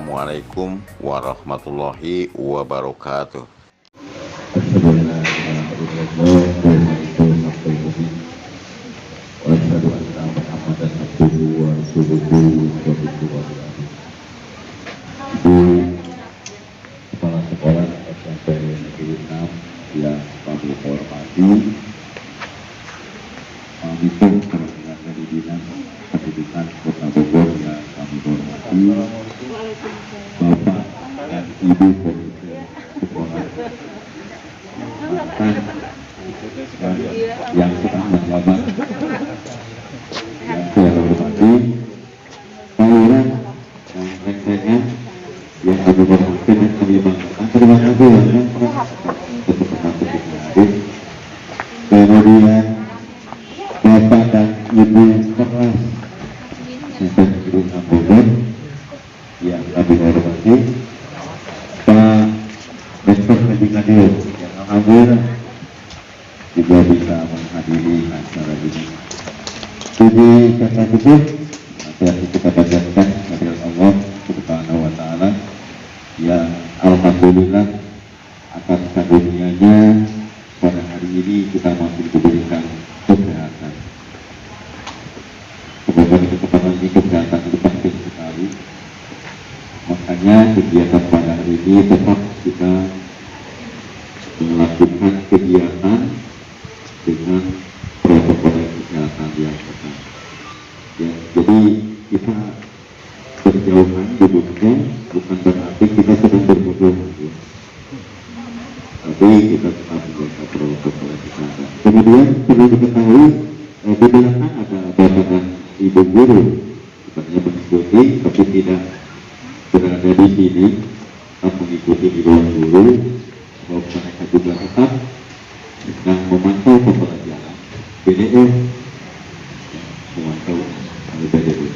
Assalamualaikum warahmatullahi wabarakatuh. Kepala Sekolah SMP Negeri 6 yang kami hormati, Itu Kementerian Pendidikan Kota Bogor yang kami hormati, Bapak dan Ibu Komite Sekolah mantan yang sedang menjabat, yang saya hormati, Pauran dan rekan-rekan yang kami hormati dan kami banggakan. Terima kasih banyak untuk hadir. Kemudian Bapak dan Ibu kelas Negeri 6 Bogor yang kami hormati, Pak Rektor Pendidikan yang alhamdulillah juga bisa menghadiri acara ini. Puji kata syukur kita panjatkan kehadirat Allah Subhanahu wa Ta'ala yang alhamdulillah atas karunia-Nya pada hari ini kita masih diberikan kesehatan. Semoga kesempatan ini kesehatan itu penting sekali. Makanya kegiatan pada hari ini tetap kita melakukan kegiatan dengan protokol kesehatan yang ketat. Ya, jadi kita berjauhan duduknya bukan berarti kita sedang bermusuhan, ya. Tapi kita tetap menjaga protokol kesehatan. Kemudian perlu diketahui di belakang ada bapak dan ibu guru, bukannya mengikuti tapi tidak berada di sini, tetap mengikuti di ruang guru. Bahwa mereka juga tetap sedang memantau pembelajaran BDE, memantau BDE.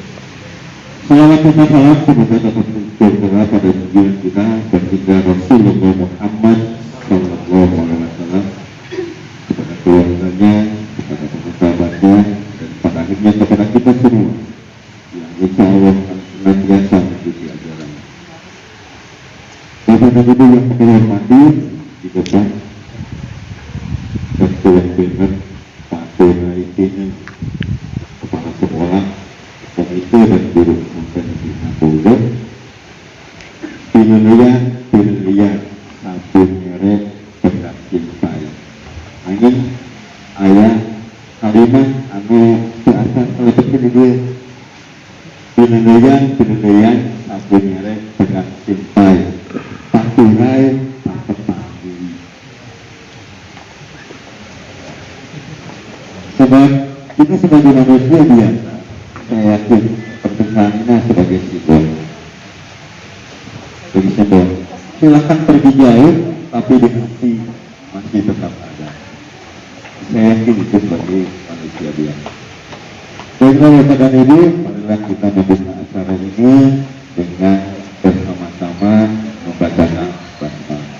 Salawat dan salam semoga dapat tercurah pada tujuan kita baginda Rasulullah Muhammad Sallallahu Alaihi Wasallam, kepada keluarganya, kepada sahabatnya, dan pada akhirnya kepada kita semua yang insya Allah akan senantiasa mengikuti ajaran. Bapak dan Ibu yang kami hormati, di depan Ketua Bintang Pak Bonaitini, Kepala Sekolah, Komite dan Guru Sampai Negeri 6 Bogor, Pilihan Sabun Merek Berat Cintai Angin Ayah Kalimat Anu Seasal Lepas ini dia Pilihan Sabun Merek Berat Cintai Paturai sebab kita sebagai manusia biasa, saya yakin perpisahannya sebagai simbol. Bagi simbol, silakan pergi jauh, tapi di hati masih tetap ada. Saya yakin itu sebagai manusia biasa. Baiklah Bapak dan Ibu, marilah kita membuka acara ini dengan bersama-sama membacakan basmalah.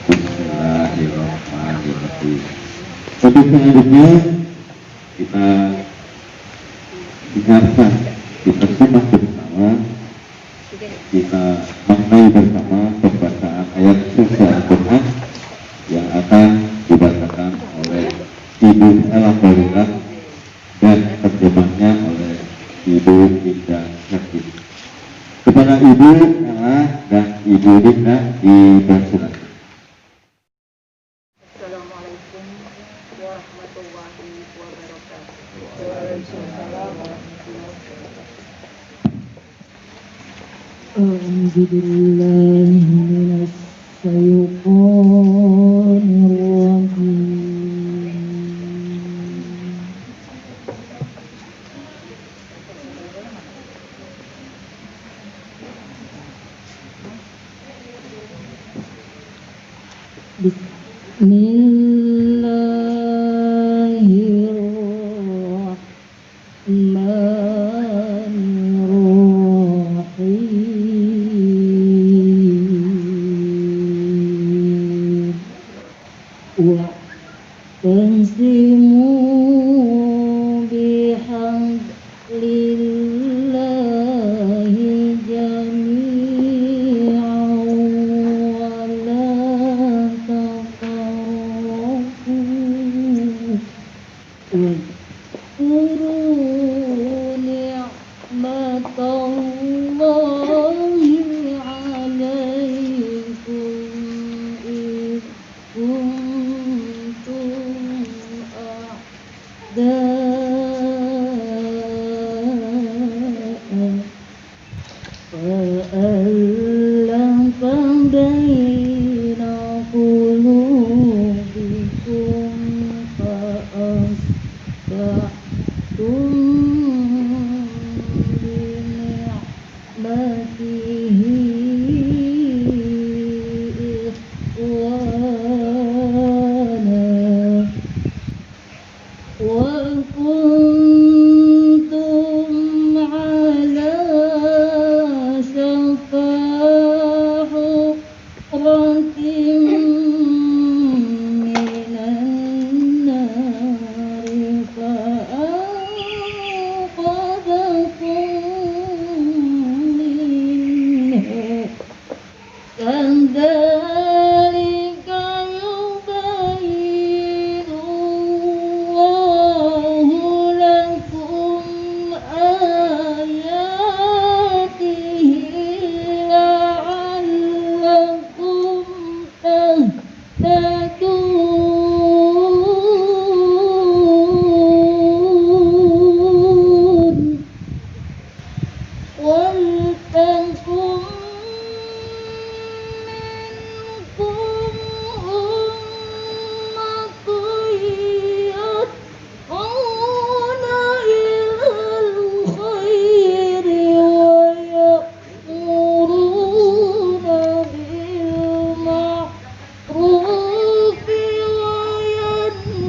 Bismillahirrahmanirrahim. Untuk selanjutnya kita dengarkan, kita simak bersama, kita maknai bersama pembacaan ayat suci Al-Quran yang akan dibacakan oleh Ibu Ella Maulida dan terjemahnya oleh Ibu Dinda Syakir. Kepada Ibu Ella dan Ibu Dinda dipersilakan. Alhamdulillah minas syaitanir rajim. Bismillahirrahmanirrahim. Wa tanzimu bihamdillahi jami'an واذكروا نعمة الله عليكم إذ كنتم أعداء فألف بين قلوبكم فأصبحتم بنعمته إخوانا وكنتم على شفا حفرة من النار فأنقذكم منها كذلك يبين الله لكم آياته لعلكم تهتدون ولتكن منكم أمة يدعون إلى الخير ويأمرون بالمعروف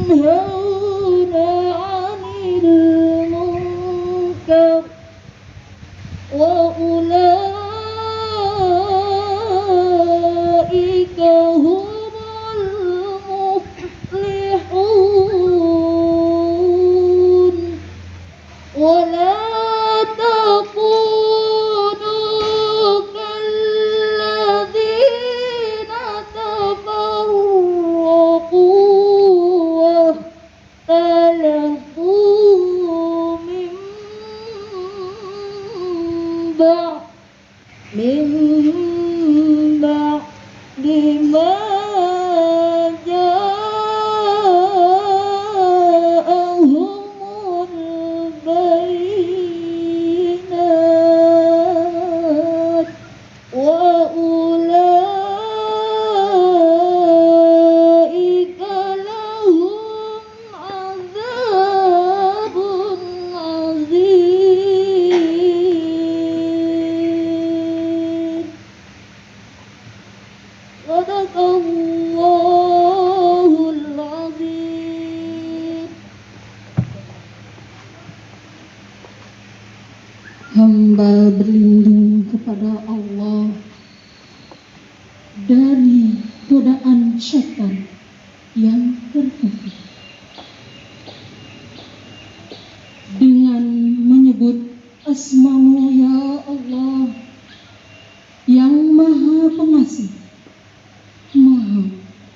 وينهون عن المنكر وأولئك هم المفلحون ولا تكونوا كالذين تفرقوا واختلفوا من بعد ما جاءهم البينات وأولئك لهم عذاب عظيم صدق الله العظيم. Hamba berlindung kepada Allah dari godaan syaitan yang terkutuk dengan menyebut asma-Mu ya Allah yang Maha Pengasih, Maha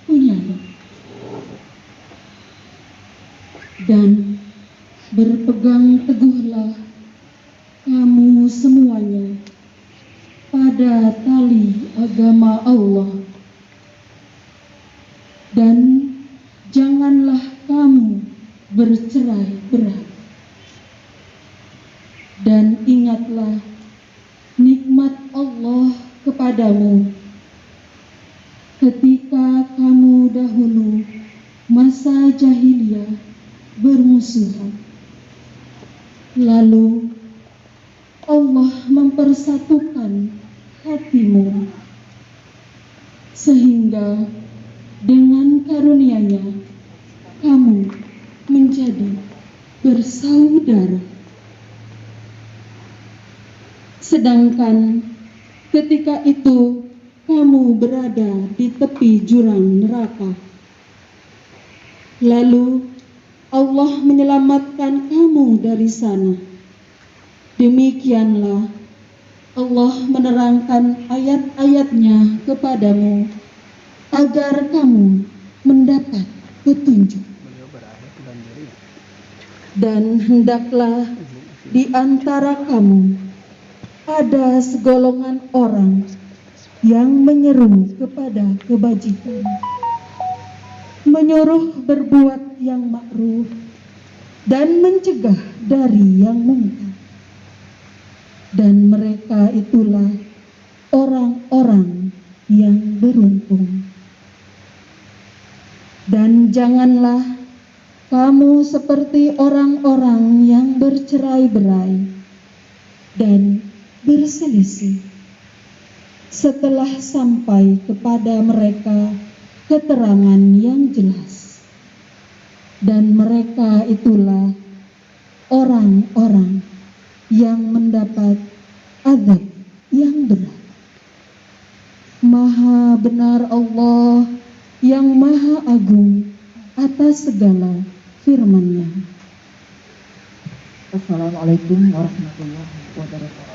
Penyayang, dan berpegang teguhlah kamu semuanya pada tali agama Allah, dan janganlah kamu bercerai-berai, dan ingatlah nikmat Allah kepadamu ketika kamu dahulu masa jahiliyah bermusuhan, lalu Allah mempersatukan hatimu sehingga dengan karunia-Nya kamu menjadi bersaudara. Sedangkan ketika itu kamu berada di tepi jurang neraka, lalu Allah menyelamatkan kamu dari sana. Demikianlah Allah menerangkan ayat-ayat-Nya kepadamu agar kamu mendapat petunjuk. Dan hendaklah di antara kamu ada segolongan orang yang menyeru kepada kebajikan, menyuruh berbuat yang ma'ruf, dan mencegah dari yang mungkar. Dan mereka itulah orang-orang yang beruntung. Dan janganlah kamu seperti orang-orang yang bercerai-berai dan berselisih setelah sampai kepada mereka keterangan yang jelas. Dan mereka itulah orang-orang yang mendapat azab yang berat. Maha benar Allah yang maha agung atas segala firman-Nya. Assalamualaikum warahmatullahi wabarakatuh.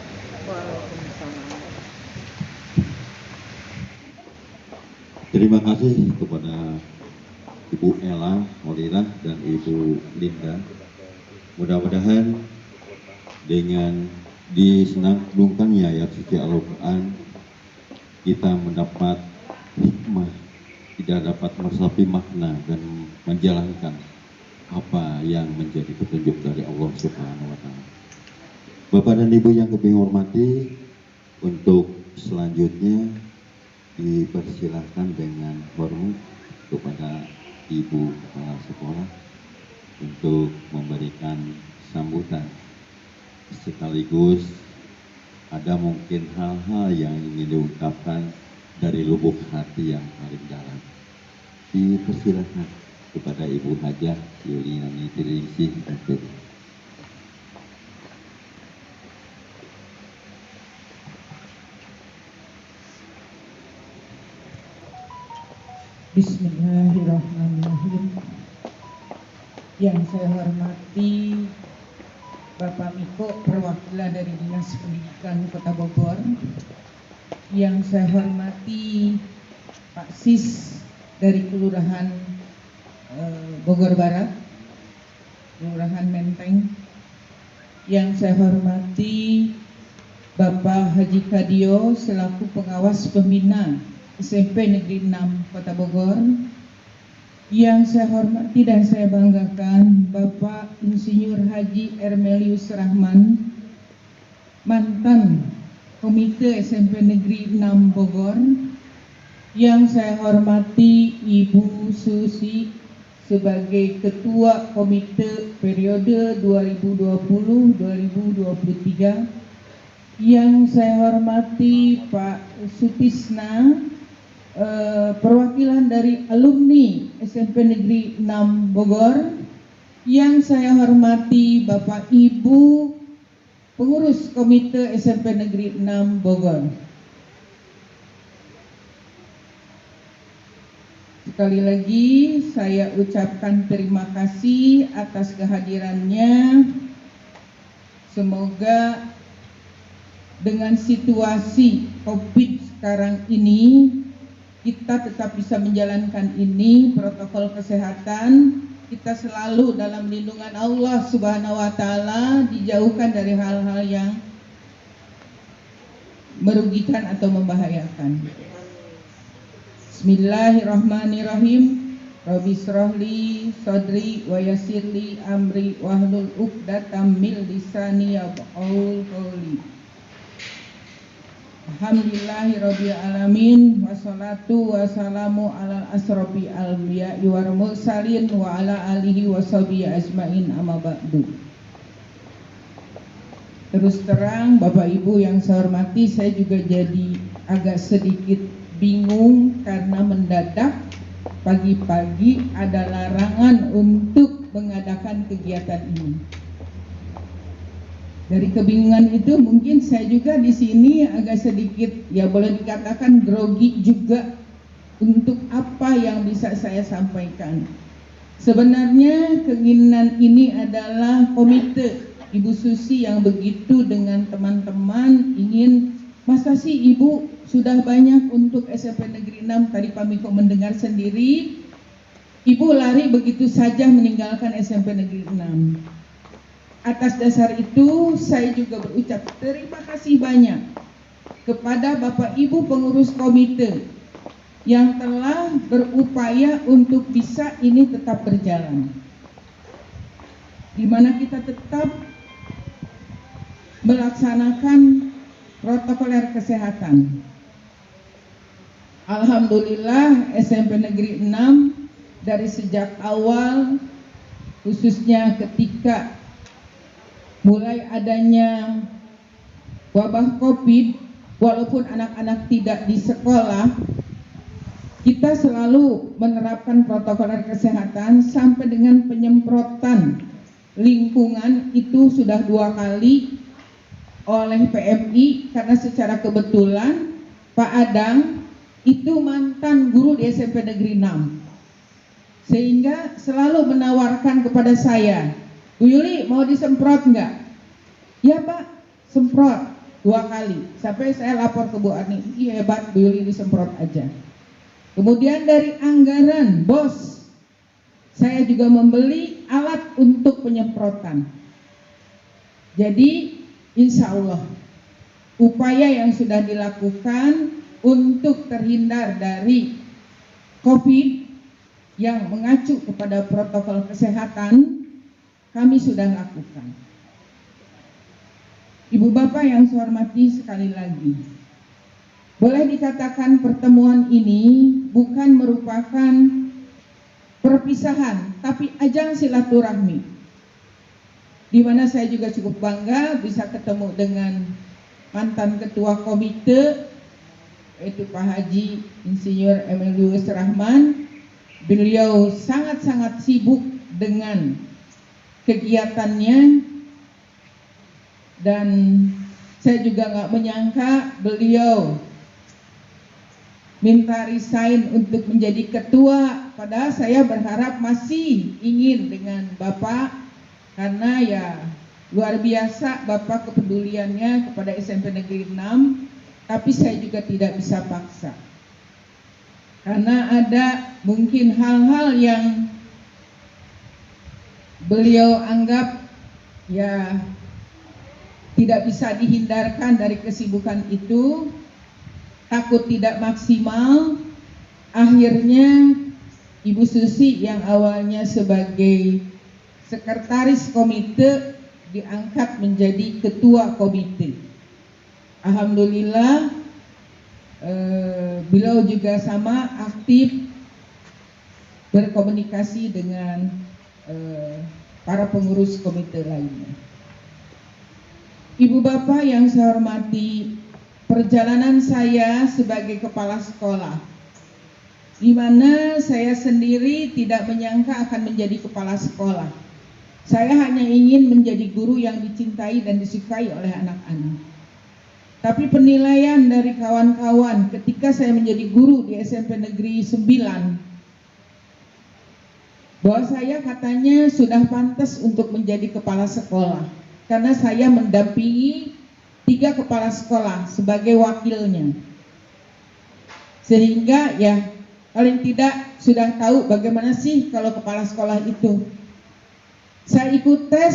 Terima kasih kepada Ibu Ella Maulirah dan Ibu Linda. Mudah-mudahan dengan disenandungkannya ayat suci Al-Quran, kita mendapat hikmah, tidak dapat meresapi makna dan menjalankan apa yang menjadi petunjuk dari Allah Subhanahu wa Ta'ala. Bapak dan Ibu yang kami hormati, untuk selanjutnya dipersilahkan dengan hormat kepada Ibu Kepala Sekolah untuk memberikan sambutan, sekaligus ada mungkin hal-hal yang ingin diungkapkan dari lubuk hati yang paling dalam. Dipersilakan kepada Ibu Hajah Yuliani Tiringsih MP. Bismillahirrahmanirrahim. Yang saya hormati Bapak Miko, perwakilan dari Dinas Pendidikan Kota Bogor. Yang saya hormati Pak Sis dari Kelurahan Bogor Barat, Kelurahan Menteng. Yang saya hormati Bapak Haji Kadio selaku pengawas pembina SMP Negeri 6 Kota Bogor. Yang saya hormati dan saya banggakan Bapak Insinyur Haji Ermelius Rahman, mantan Komite SMP Negeri 6 Bogor. Yang saya hormati Ibu Susi sebagai Ketua Komite periode 2020-2023. Yang saya hormati Pak Sutisna, perwakilan dari alumni SMP Negeri 6 Bogor. Yang saya hormati Bapak Ibu pengurus Komite SMP Negeri 6 Bogor. Sekali lagi saya ucapkan terima kasih atas kehadirannya. Semoga dengan situasi COVID sekarang ini kita tetap bisa menjalankan ini, protokol kesehatan. Kita selalu dalam lindungan Allah Subhanahu wa Ta'ala, dijauhkan dari hal-hal yang merugikan atau membahayakan. Bismillahirrahmanirrahim. Rabbi shrahli sadri wa yassirli amri wahlul 'uqdatam min lisani yafqahu qawli. Alhamdulillahirabbil alamin, wassalatu wassalamu ala asrofi al-anbiya'i wal mursalin wa ala alihi washabihi ajmain, amma ba'du. Terus terang Bapak Ibu yang saya hormati, saya juga jadi agak sedikit bingung karena mendadak pagi-pagi ada larangan untuk mengadakan kegiatan ini. Dari kebingungan itu mungkin saya juga di sini agak sedikit, ya boleh dikatakan grogi juga untuk apa yang bisa saya sampaikan. Sebenarnya keinginan ini adalah komite Ibu Susi yang begitu dengan teman-teman ingin, masa sih Ibu sudah banyak untuk SMP Negeri 6, tadi Pak Miko mendengar sendiri, Ibu lari begitu saja meninggalkan SMP Negeri 6. Atas dasar itu saya juga berucap terima kasih banyak kepada Bapak Ibu pengurus komite yang telah berupaya untuk bisa ini tetap berjalan, di mana kita tetap melaksanakan protokoler kesehatan. Alhamdulillah SMP Negeri 6 dari sejak awal, khususnya ketika mulai adanya wabah COVID, walaupun anak-anak tidak di sekolah, kita selalu menerapkan protokoler kesehatan sampai dengan penyemprotan lingkungan itu sudah 2 kali oleh PMI, karena secara kebetulan Pak Adang itu mantan guru di SMP Negeri 6, sehingga selalu menawarkan kepada saya, Bu Yuli mau disemprot enggak? Ya Pak, semprot 2 kali. Sampai saya lapor ke Bu Ani, iya hebat Bu Yuli, disemprot aja. Kemudian dari anggaran BOS, saya juga membeli alat untuk penyemprotan. Jadi insya Allah upaya yang sudah dilakukan untuk terhindar dari COVID yang mengacu kepada protokol kesehatan kami sudah lakukan. Ibu Bapak yang saya hormati, sekali lagi, boleh dikatakan pertemuan ini bukan merupakan perpisahan, tapi ajang silaturahmi, di mana saya juga cukup bangga bisa ketemu dengan mantan ketua komite, yaitu Pak Haji Insinyur Emilius Rahman. Beliau sangat-sangat sibuk dengan kegiatannya, dan saya juga nggak menyangka beliau minta resign untuk menjadi ketua, padahal saya berharap masih ingin dengan Bapak, karena ya luar biasa Bapak kepeduliannya kepada SMP Negeri 6, tapi saya juga tidak bisa paksa, karena ada mungkin hal-hal yang beliau anggap ya tidak bisa dihindarkan dari kesibukan itu, takut tidak maksimal. Akhirnya Ibu Susi yang awalnya sebagai sekretaris komite diangkat menjadi ketua komite. Alhamdulillah beliau juga sama aktif berkomunikasi dengan para pengurus komite lainnya. Ibu Bapak yang saya hormati, perjalanan saya sebagai kepala sekolah, di mana saya sendiri tidak menyangka akan menjadi kepala sekolah. Saya hanya ingin menjadi guru yang dicintai dan disukai oleh anak-anak. Tapi penilaian dari kawan-kawan ketika saya menjadi guru di SMP Negeri 9, bahwa saya katanya sudah pantas untuk menjadi kepala sekolah, karena saya mendampingi 3 kepala sekolah sebagai wakilnya, sehingga ya paling tidak sudah tahu bagaimana sih kalau kepala sekolah itu. Saya ikut tes,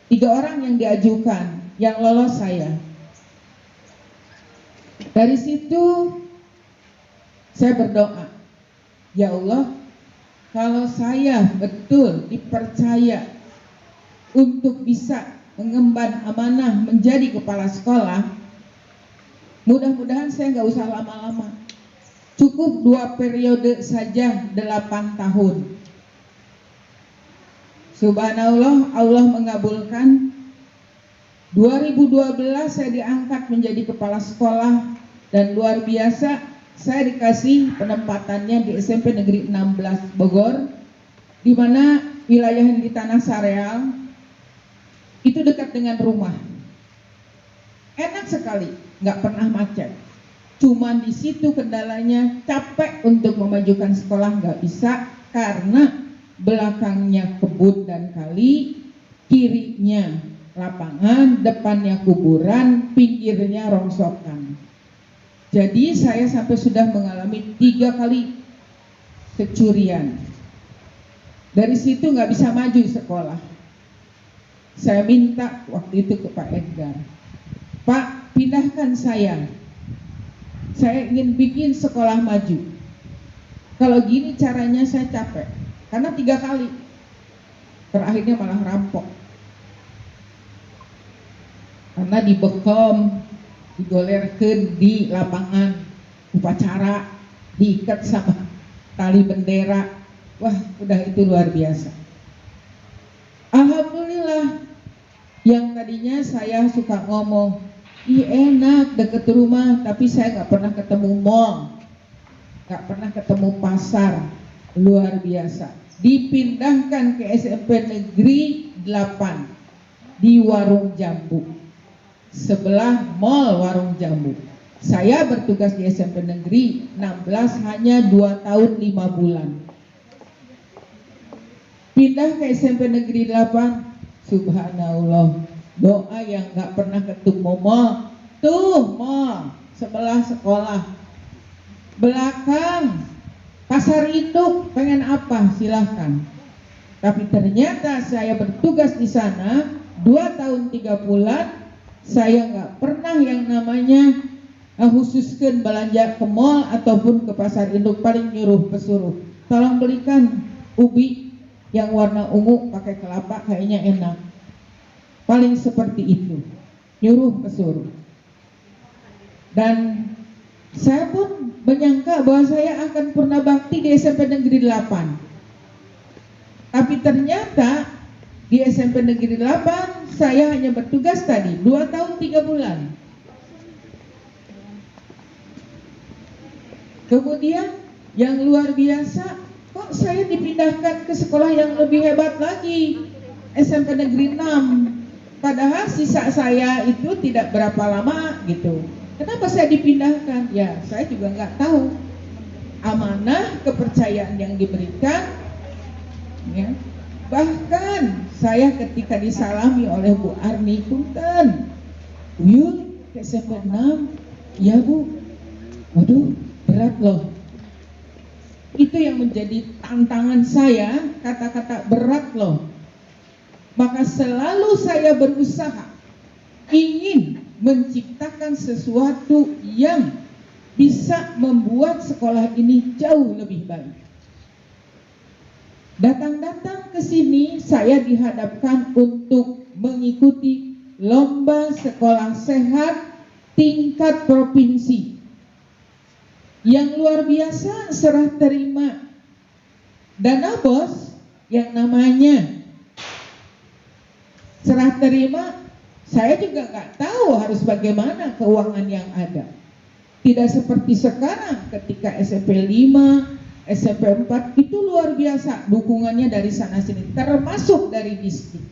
3 orang yang diajukan, yang lolos saya. Dari situ saya berdoa, ya Allah, kalau saya betul dipercaya untuk bisa mengemban amanah menjadi kepala sekolah, mudah-mudahan saya nggak usah lama-lama, cukup 2 periode saja, 8 tahun. Subhanallah, Allah mengabulkan. 2012 saya diangkat menjadi kepala sekolah, dan luar biasa saya dikasih penempatannya di SMP Negeri 16 Bogor, di mana wilayah di Tanah Sareal itu dekat dengan rumah. Enak sekali, nggak pernah macet. Cuman di situ kendalanya capek untuk memajukan sekolah, nggak bisa karena belakangnya kebun dan kali, kirinya lapangan, depannya kuburan, pinggirnya rongsokan. Jadi saya sampai sudah mengalami 3 kali kecurian. Dari situ nggak bisa maju sekolah. Saya minta waktu itu ke Pak Edgar, Pak, pindahkan saya ingin bikin sekolah maju. Kalau gini caranya saya capek, karena 3 kali, terakhirnya malah rampok, karena dibekom, digolerkeun di lapangan upacara, diikat sama tali bendera. Wah, udah itu luar biasa. Alhamdulillah, yang tadinya saya suka ngomong, ih enak deket rumah, tapi saya gak pernah ketemu mall, gak pernah ketemu pasar. Luar biasa, dipindahkan ke SMP Negeri 8 di Warung Jambu, sebelah mall Warung Jambu. Saya bertugas di SMP Negeri 16 hanya 2 tahun 5 bulan. Pindah ke SMP Negeri 8, subhanallah, doa yang gak pernah ketemu mall. Tuh mall sebelah sekolah, belakang pasar induk, pengen apa silahkan. Tapi ternyata saya bertugas di sana 2 tahun 3 bulan, saya gak pernah yang namanya khususkan belanja ke mall ataupun ke pasar induk. Paling nyuruh pesuruh, tolong belikan ubi yang warna ungu pakai kelapa, kayaknya enak. Paling seperti itu, nyuruh pesuruh. Dan saya pun menyangka bahwa saya akan purna bakti di SMP Negeri 8. Tapi ternyata di SMP Negeri 8 saya hanya bertugas tadi 2 tahun 3 bulan. Kemudian yang luar biasa, kok saya dipindahkan ke sekolah yang lebih hebat lagi, SMP Negeri 6. Padahal sisa saya itu tidak berapa lama gitu. Kenapa saya dipindahkan? Ya, saya juga nggak tahu. Amanah kepercayaan yang diberikan, ya. Bahkan saya ketika disalami oleh Bu Arni, punten, Uyun ke SMP 6, ya Bu, waduh, berat loh. Itu yang menjadi tantangan saya, kata-kata berat loh. Maka selalu saya berusaha ingin menciptakan sesuatu yang bisa membuat sekolah ini jauh lebih baik. Datang-datang ke sini saya dihadapkan untuk mengikuti lomba sekolah sehat tingkat provinsi. Yang luar biasa, serah terima dana BOS yang namanya serah terima. Saya juga nggak tahu harus bagaimana keuangan yang ada. Tidak seperti sekarang ketika SMP 5, SMP 4 itu luar biasa dukungannya dari sana sini, termasuk dari distrik.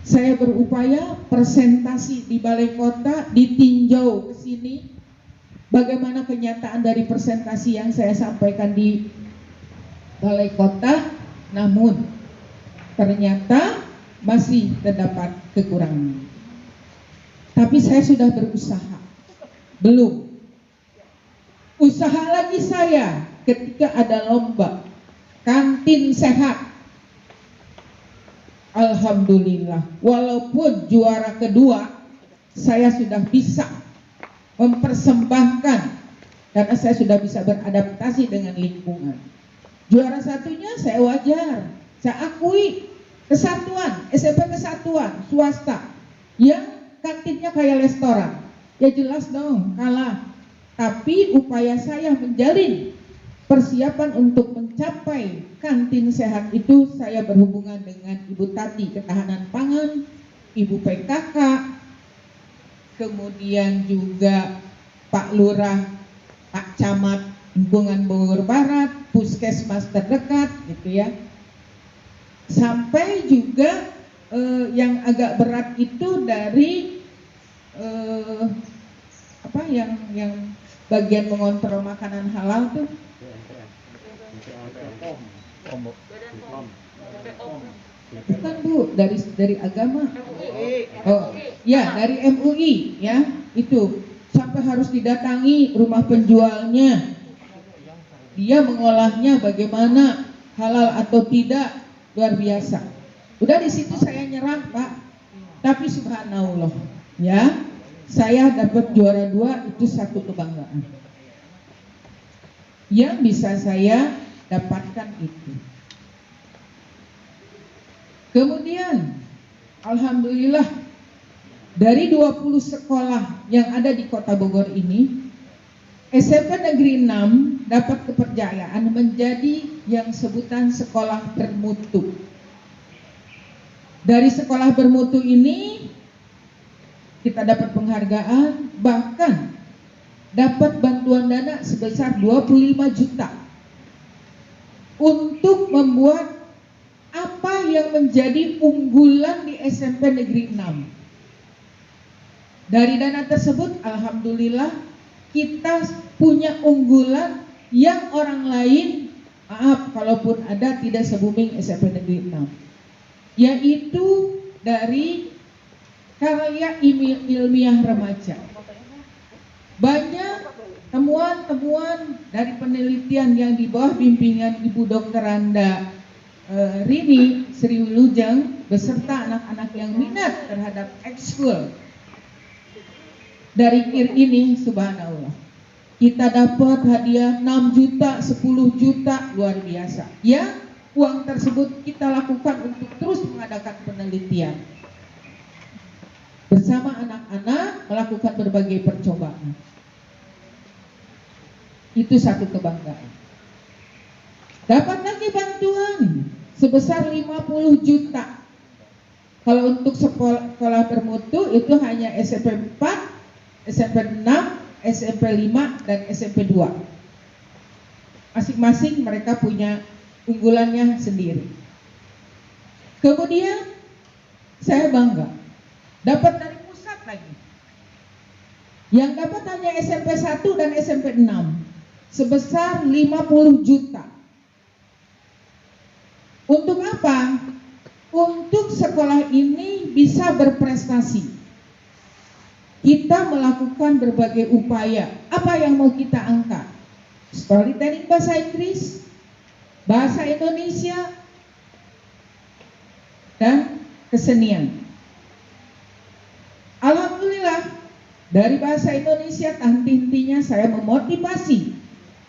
Saya berupaya presentasi di balai kota, ditinjau ke sini. Bagaimana kenyataan dari presentasi yang saya sampaikan di balai kota, namun ternyata masih terdapat kekurangan. Tapi saya sudah berusaha. Belum. Usaha lagi saya ketika ada lomba kantin sehat. Alhamdulillah, walaupun juara kedua, saya sudah bisa mempersembahkan karena saya sudah bisa beradaptasi dengan lingkungan. Juara satunya saya wajar, saya akui. Kesatuan, SMP Kesatuan swasta yang kantinnya kayak restoran, ya jelas dong kalah. Tapi upaya saya menjalin persiapan untuk mencapai kantin sehat itu, saya berhubungan dengan Ibu Tati Ketahanan Pangan, Ibu PKK, kemudian juga Pak Lurah, Pak Camat Lingkungan Bogor Barat, Puskesmas terdekat gitu ya. Sampai juga yang agak berat itu dari yang bagian mengontrol makanan halal tuh. Bukan Bu, dari agama. Oh, ya dari MUI ya, itu sampai harus didatangi rumah penjualnya. Dia mengolahnya bagaimana, halal atau tidak. Luar biasa Udah di situ saya nyerah, Pak. Tapi subhanallah, ya, saya dapat juara 2, itu satu kebanggaan yang bisa saya dapatkan itu. Kemudian alhamdulillah dari 20 sekolah yang ada di Kota Bogor ini, SMP Negeri 6 dapat kepercayaan menjadi yang sebutan sekolah bermutu. Dari sekolah bermutu ini kita dapat penghargaan, bahkan dapat bantuan dana sebesar 25 juta untuk membuat apa yang menjadi unggulan di SMP Negeri 6. Dari dana tersebut alhamdulillah kita punya unggulan yang orang lain, maaf kalaupun ada, tidak se-booming SMP Negeri 6. Yaitu dari karya ilmiah remaja. Banyak temuan-temuan dari penelitian yang di bawah bimbingan Ibu Dr. Randa Rini Sri Wilujeng beserta anak-anak yang minat terhadap ekskul dari KIR ini, subhanallah. Kita dapat hadiah 6 juta, 10 juta, luar biasa. Ya, uang tersebut kita lakukan untuk terus mengadakan penelitian bersama anak-anak, melakukan berbagai percobaan. Itu satu kebanggaan. Dapat lagi bantuan sebesar 50 juta. Kalau untuk sekolah bermutu itu hanya SMP 4, SMP 6, SMP 5, dan SMP 2. Masing-masing mereka punya unggulannya sendiri. Kemudian saya bangga dapat dari pusat lagi. Yang dapat hanya SMP 1 dan SMP 6 sebesar 50 juta. Untuk apa? Untuk sekolah ini bisa berprestasi. Kita melakukan berbagai upaya. Apa yang mau kita angkat? Storytelling bahasa Inggris, bahasa Indonesia, dan kesenian. Alhamdulillah, dari bahasa Indonesia henti-hentinya saya memotivasi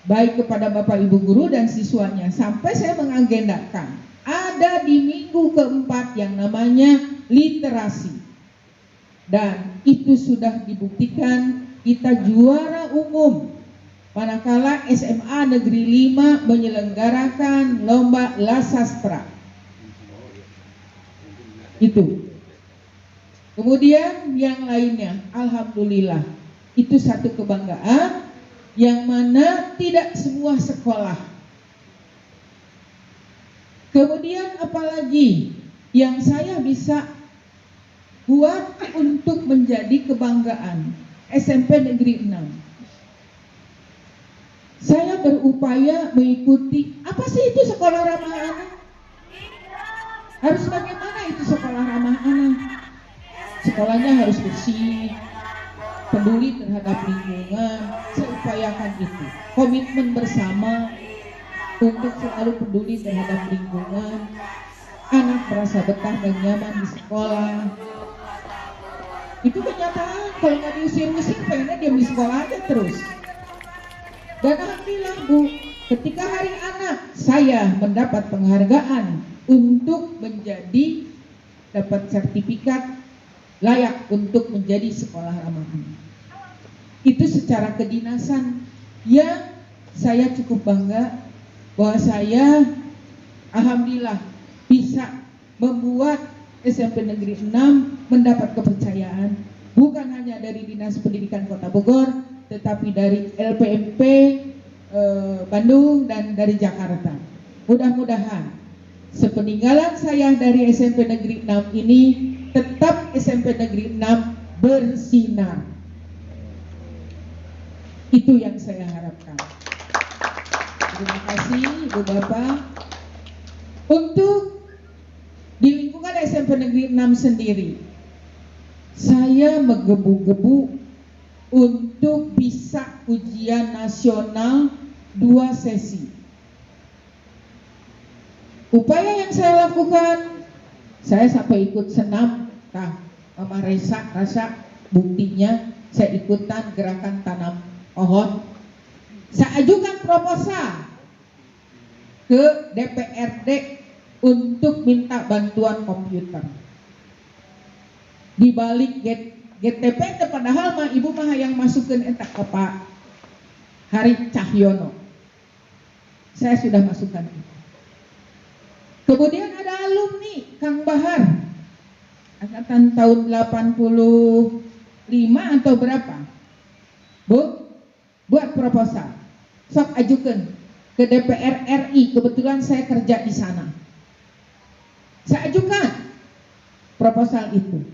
baik kepada Bapak Ibu guru dan siswanya, sampai saya mengagendakan ada di minggu keempat yang namanya literasi. Dan itu sudah dibuktikan kita juara umum manakala SMA Negeri 5 menyelenggarakan lomba lasastra. Itu. Kemudian yang lainnya, alhamdulillah, itu satu kebanggaan yang mana tidak semua sekolah. Kemudian apalagi yang saya bisa buat untuk menjadi kebanggaan SMP Negeri 6. Saya berupaya mengikuti, apa sih itu sekolah ramah anak? Harus bagaimana itu sekolah ramah anak? Sekolahnya harus bersih, peduli terhadap lingkungan, saya upayakan itu. Komitmen bersama untuk selalu peduli terhadap lingkungan, anak merasa betah dan nyaman di sekolah. Itu kenyataan, kalau nggak diusir-usir pengennya diam di sekolah aja terus. Dan alhamdulillah Bu, ketika hari anak saya mendapat penghargaan untuk menjadi dapat sertifikat layak untuk menjadi sekolah ramah anak. Itu secara kedinasan yang saya cukup bangga bahwa saya alhamdulillah bisa membuat SMP Negeri 6 mendapat kepercayaan bukan hanya dari Dinas Pendidikan Kota Bogor, tetapi dari LPMP Bandung dan dari Jakarta. Mudah-mudahan sepeninggalan saya dari SMP Negeri 6 ini tetap SMP Negeri 6 bersinar. Itu yang saya harapkan. Terima kasih Ibu Bapak. Untuk di lingkungan SMP Negeri 6 sendiri, saya menggebu-gebu untuk bisa ujian nasional 2 sesi. Upaya yang saya lakukan, Saya sampai ikut senam, Mama rasa buktinya saya ikutan gerakan tanam pohon. Saya ajukan proposal ke DPRD untuk minta bantuan komputer. Di balik GTP padahal mah ibu mah yang masukin entak ke Pak Hari Cahyono. Saya sudah masukkan itu. Kemudian ada alumni Kang Bahar, angkatan tahun 85 atau berapa, Bu, buat proposal, sok ajukan ke DPR RI. Kebetulan saya kerja di sana. Saya ajukan proposal itu.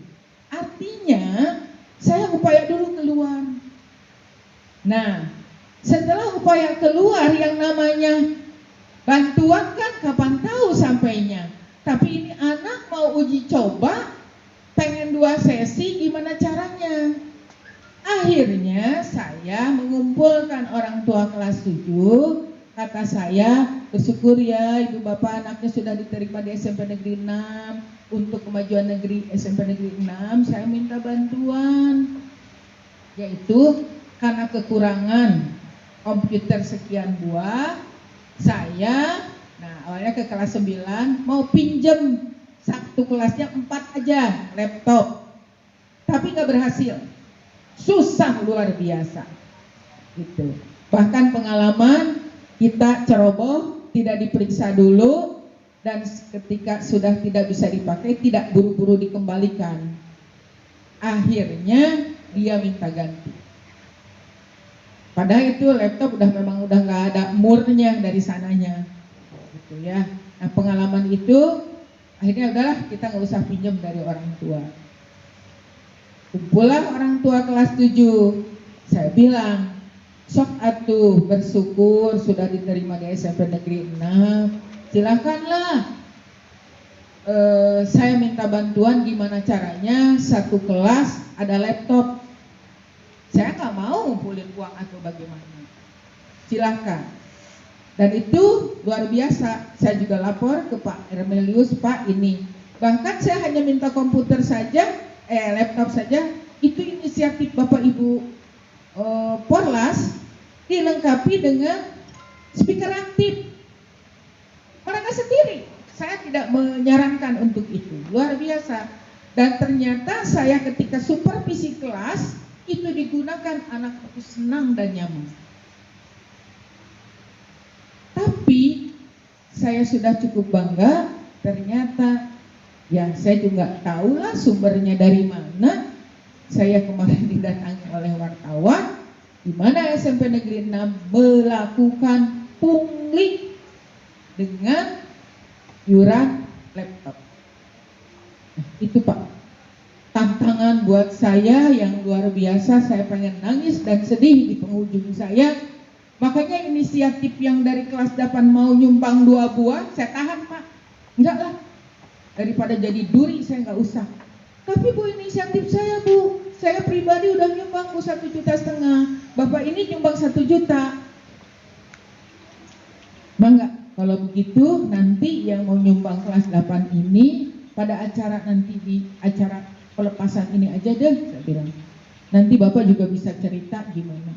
Artinya saya upaya dulu keluar. Nah, setelah upaya keluar, yang namanya bantuan kan kapan tahu sampainya. Tapi ini anak mau uji coba, pengen 2 sesi, gimana caranya? Akhirnya saya mengumpulkan orang tua kelas 7. Kata saya, bersyukur ya ibu bapak anaknya sudah diterima di SMP Negeri 6. Untuk kemajuan negeri SMP Negeri 6, saya minta bantuan, yaitu karena kekurangan komputer sekian buah. Saya, awalnya ke kelas 9 mau pinjem satu kelasnya 4 aja laptop, tapi nggak berhasil, susah luar biasa gitu. Bahkan pengalaman kita ceroboh, tidak diperiksa dulu, dan ketika sudah tidak bisa dipakai tidak buru-buru dikembalikan. Akhirnya dia minta ganti. Padahal itu laptop memang udah nggak ada murnya dari sananya, gitu ya. Nah pengalaman itu akhirnya udahlah kita nggak usah pinjam dari orang tua. Kumpullah orang tua kelas 7. Saya bilang, sok atuh bersyukur sudah diterima di SMP Negeri 6. Silakanlah. Saya minta bantuan gimana caranya satu kelas ada laptop. Saya nggak mau ngumpulin uang atau bagaimana. Silakan. Dan itu luar biasa. Saya juga lapor ke Pak Ermelius, Pak ini. Bahkan saya hanya minta komputer saja, laptop saja. Itu inisiatif Bapak Ibu Porlas, dilengkapi dengan speaker aktif. Mereka sendiri. Saya tidak menyarankan untuk itu. Luar biasa. Dan ternyata saya ketika supervisi kelas itu digunakan, anak itu senang dan nyaman. Tapi saya sudah cukup bangga, ternyata ya saya juga tahulah sumbernya dari mana. Saya kemarin didatangi oleh wartawan di mana SMP Negeri 6 melakukan pungli dengan iuran laptop. Nah, itu Pak, tantangan buat saya yang luar biasa. Saya pengen nangis dan sedih di penghujung saya. Makanya inisiatif yang dari kelas 8 mau nyumbang 2 buah, saya tahan Pak. Enggak lah, daripada jadi duri saya nggak usah. Tapi Bu, inisiatif saya Bu, saya pribadi udah nyumbang Bu 1,5 juta. Bapak ini nyumbang 1 juta. Bangga. Kalau begitu nanti yang mau nyumbang kelas 8 ini pada acara nanti di acara pelepasan ini aja deh, saya bilang. Nanti Bapak juga bisa cerita gimana.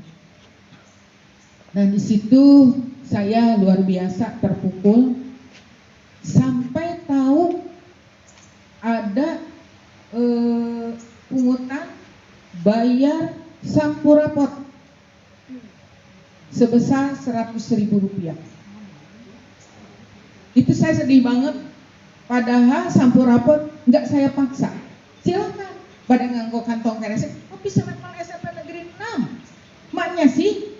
Nah di situ saya luar biasa terpukul sampai tahu ada pungutan bayar sampurapot sebesar Rp100.000. Itu saya sedih banget. Padahal sampurapot nggak saya paksa. Silakan. Pada nganggo kantong keresek. Tapi selama SMP Negeri 6, maknya sih.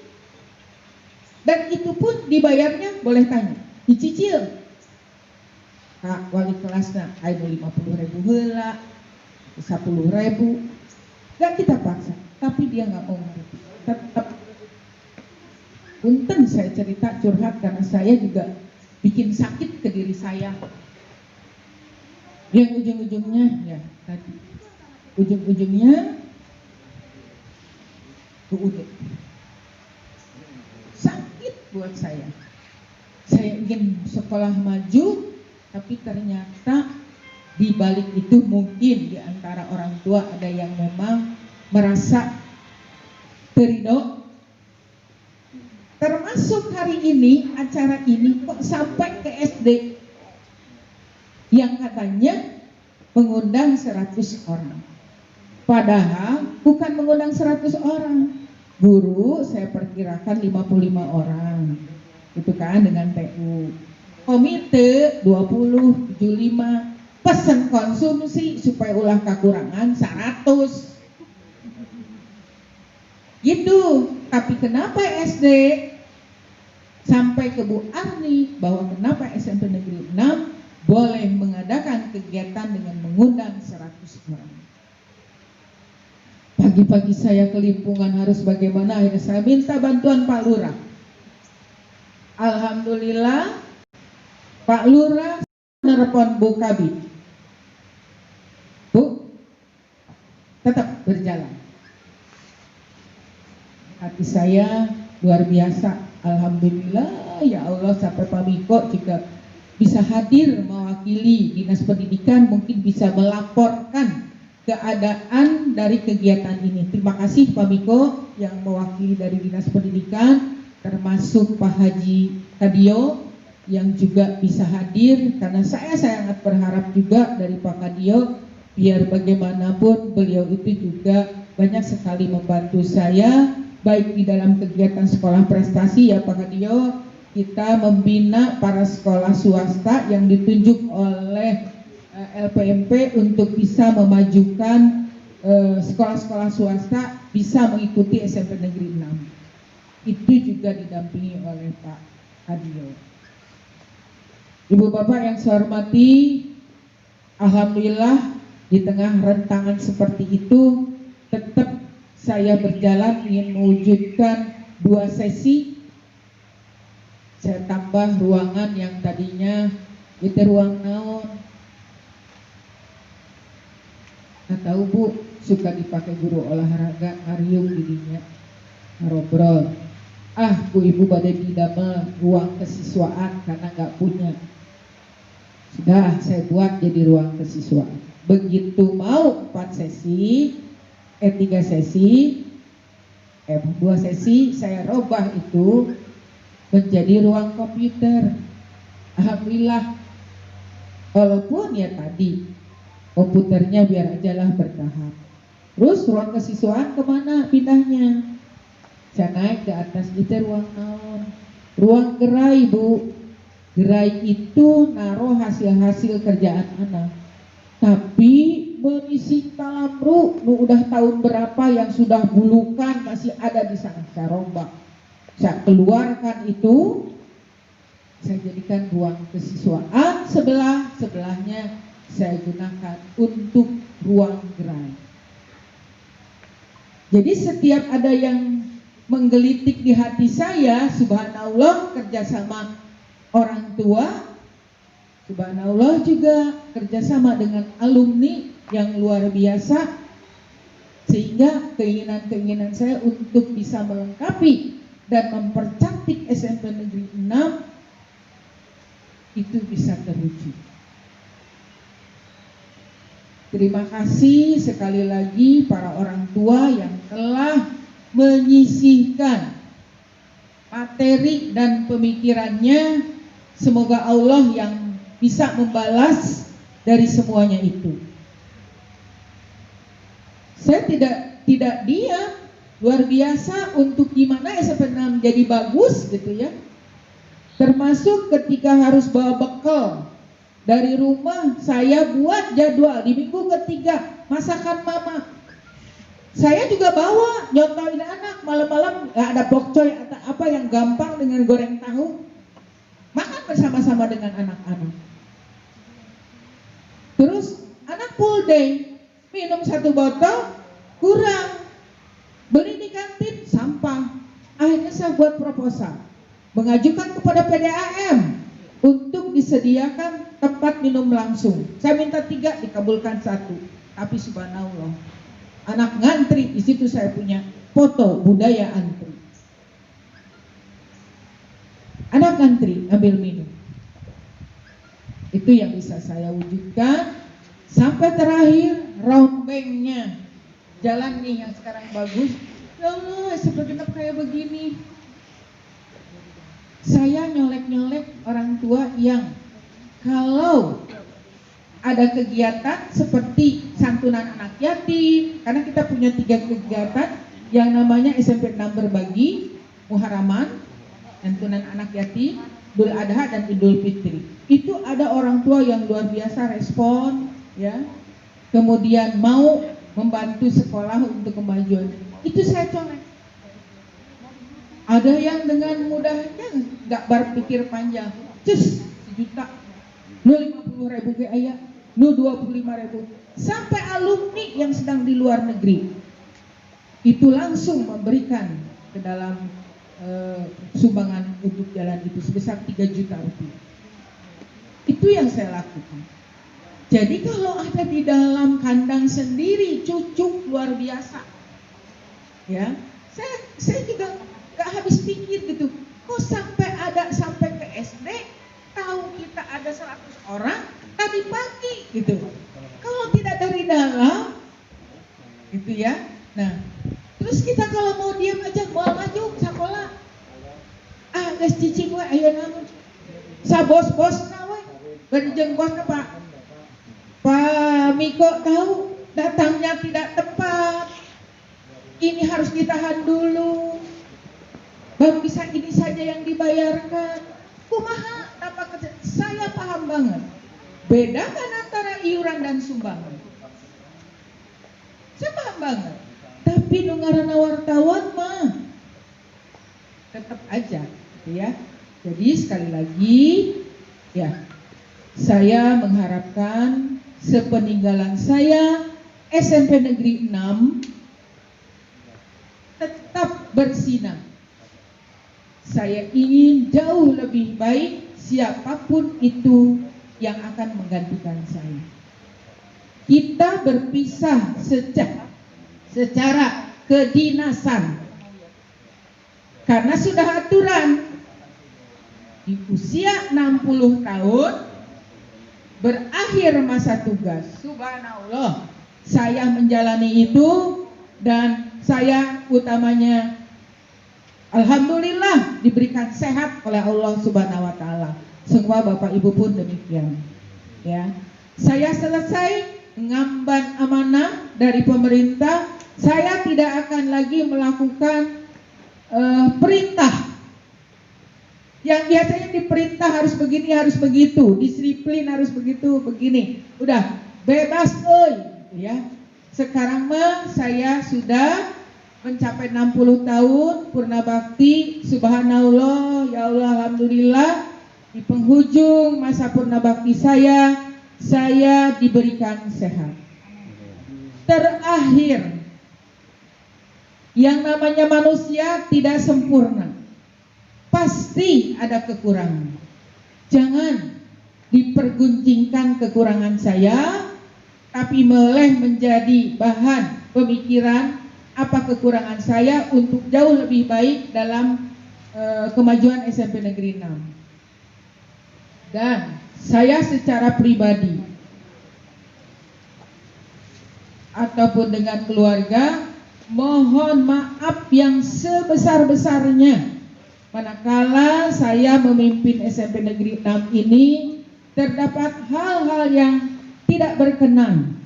Dan itu pun dibayarnya boleh tanya, dicicil. Kak wali kelasnya, ayo 50.000 heula, 10.000. Gak kita paksa, tapi dia nggak mau ngerti. Tetap. Punten saya cerita curhat karena saya juga bikin sakit ke diri saya. Yang ujung-ujungnya ya tadi, ujung-ujungnya UUD. Sakit buat saya. Saya ingin sekolah maju, tapi ternyata di balik itu mungkin di antara orang tua ada yang memang merasa terido. Termasuk hari ini, acara ini kok sampai ke SD yang katanya mengundang 100 orang. Padahal bukan mengundang 100 orang. Guru saya perkirakan 55 orang. Itu kan dengan TU. Komite 20, 75. Pesan konsumsi supaya ulah kekurangan 100. Gitu. Tapi kenapa SD sampai ke Bu Arni bahwa kenapa SMP Negeri 6 boleh mengadakan kegiatan dengan mengundang 100 orang. Pagi-pagi saya kelimpungan harus bagaimana, akhirnya saya minta bantuan Pak Lurah. Alhamdulillah Pak Lurah menelepon Bu Kabid. Bu, tetap berjalan. Hati saya luar biasa. Alhamdulillah ya Allah, sampai Pak Miko juga bisa hadir mewakili Dinas Pendidikan, mungkin bisa melaporkan keadaan dari kegiatan ini. Terima kasih Pak Miko yang mewakili dari Dinas Pendidikan, termasuk Pak Haji Kadio yang juga bisa hadir, karena saya sangat berharap juga dari Pak Kadio, biar bagaimanapun beliau itu juga banyak sekali membantu saya, baik di dalam kegiatan sekolah prestasi ya Pak Kadio. Kita membina para sekolah swasta yang ditunjuk oleh LPMP untuk bisa memajukan sekolah-sekolah swasta bisa mengikuti SMP Negeri 6. Itu juga didampingi oleh Pak Adio. Ibu Bapak yang saya hormati, alhamdulillah di tengah rentangan seperti itu tetap saya berjalan ingin mewujudkan 2 sesi. Saya tambah ruangan yang tadinya itu ruang naon. Nggak tahu Bu, suka dipakai guru olahraga, ngariung dirinya, ngobrol. Bu Ibu badai didamel ruang kesiswaan karena nggak punya. Sudah saya buat jadi ruang kesiswaan. Begitu mau 4 sesi, 3 sesi, 2 sesi saya robah itu menjadi ruang komputer. Alhamdulillah, walaupun ya tadi komputernya biar ajalah bertahap. Terus ruang kesiswaan kemana pindahnya? Saya naik ke atas itu ruang naon? Ruang gerai Bu. Gerai itu naruh hasil-hasil kerjaan anak. Tapi mengisi kalamru, udah tahun berapa yang sudah bulukan masih ada di sana. Saya rombak. Saya keluarkan itu, saya jadikan ruang kesiswaan, sebelahnya saya gunakan untuk ruang gerai. Jadi setiap ada yang menggelitik di hati saya, subhanallah, kerjasama orang tua, subhanallah juga kerjasama dengan alumni yang luar biasa, sehingga keinginan-keinginan saya untuk bisa melengkapi dan mempercantik SMP Negeri 6 itu bisa terwujud. Terima kasih sekali lagi para orang tua yang telah menyisihkan materi dan pemikirannya. Semoga Allah yang bisa membalas dari semuanya itu. Saya tidak diam. Luar biasa untuk gimana SMP 6 jadi bagus gitu ya. Termasuk ketika harus bawa bekal dari rumah, saya buat jadwal di minggu ketiga masakan mama. Saya juga bawa nyontohin anak, malam-malam gak ada pokcoy atau apa yang gampang dengan goreng tahu. Makan bersama-sama dengan anak-anak. Terus anak full day, minum 1 botol kurang. Beli di kantin sampah. Akhirnya saya buat proposal, mengajukan kepada PDAM untuk disediakan tempat minum langsung. Saya minta 3, dikabulkan 1. Tapi subhanallah, anak ngantri, di situ saya punya foto budaya antri. Anak ngantri ambil minum. Itu yang bisa saya wujudkan. Sampai terakhir rombengnya, jalan nih yang sekarang bagus. Ya Allah, seperti kayak begini. Saya nyolek-nyolek orang tua yang kalau ada kegiatan seperti santunan anak yatim, karena kita punya 3 kegiatan yang namanya SMP 6 berbagi, Muharraman, santunan anak yatim, Idul Adha dan Idul Fitri. Itu ada orang tua yang luar biasa respon, ya. Kemudian mau membantu sekolah untuk kemajuan. Itu saya colek. Ada yang dengan mudahnya nggak berpikir panjang, cus 1 juta, nu 50.000 ke ayah, nu 25.000, sampai alumni yang sedang di luar negeri itu langsung memberikan ke dalam sumbangan untuk jalan itu sebesar 3 juta rupiah. Itu yang saya lakukan. Jadi kalau ada di dalam kandang sendiri cucuk luar biasa, ya, saya juga gak habis pikir gitu. Kok sampai ke SD, tahu kita ada 100 orang tadi pagi gitu. Kalau tidak dari dalam, gitu ya. Nah, terus kita kalau mau diam aja, mau maju sekolah, guys cicing we ayo namun, sa bos-bos nawe, berjeng bos Pak Miko tahu datangnya tidak tepat. Ini harus ditahan dulu. Baru bisa ini saja yang dibayarkan. Kumaha tanpa kerja. Saya paham banget. Bedakan antara iuran dan sumbangan. Saya paham banget. Tapi nungarana wartawan mah tetap aja, gitu ya. Jadi sekali lagi, ya, saya mengharapkan sepeninggalan saya SMP Negeri 6 tetap bersinar. Saya ingin jauh lebih baik siapapun itu yang akan menggantikan saya. Kita berpisah secara kedinasan karena sudah aturan di usia 60 tahun berakhir masa tugas. Subhanallah, saya menjalani itu dan saya utamanya alhamdulillah diberikan sehat oleh Allah Subhanahu wa taala. Semua Bapak Ibu pun demikian. Ya. Saya selesai mengemban amanah dari pemerintah. Saya tidak akan lagi melakukan perintah yang biasanya diperintah harus begini, harus begitu, disiplin harus begitu, begini. Udah bebas ya. Sekarang mah saya sudah mencapai 60 tahun purna bakti. Subhanallah, ya Allah, alhamdulillah. Di penghujung masa purna bakti saya diberikan sehat. Terakhir, yang namanya manusia tidak sempurna. Pasti ada kekurangan. Jangan diperguncingkan kekurangan saya, tapi meleh menjadi bahan pemikiran apa kekurangan saya untuk jauh lebih baik dalam kemajuan SMP Negeri 6. Dan saya secara pribadi ataupun dengan keluarga mohon maaf yang sebesar-besarnya manakala saya memimpin SMP Negeri 6 ini terdapat hal-hal yang tidak berkenan,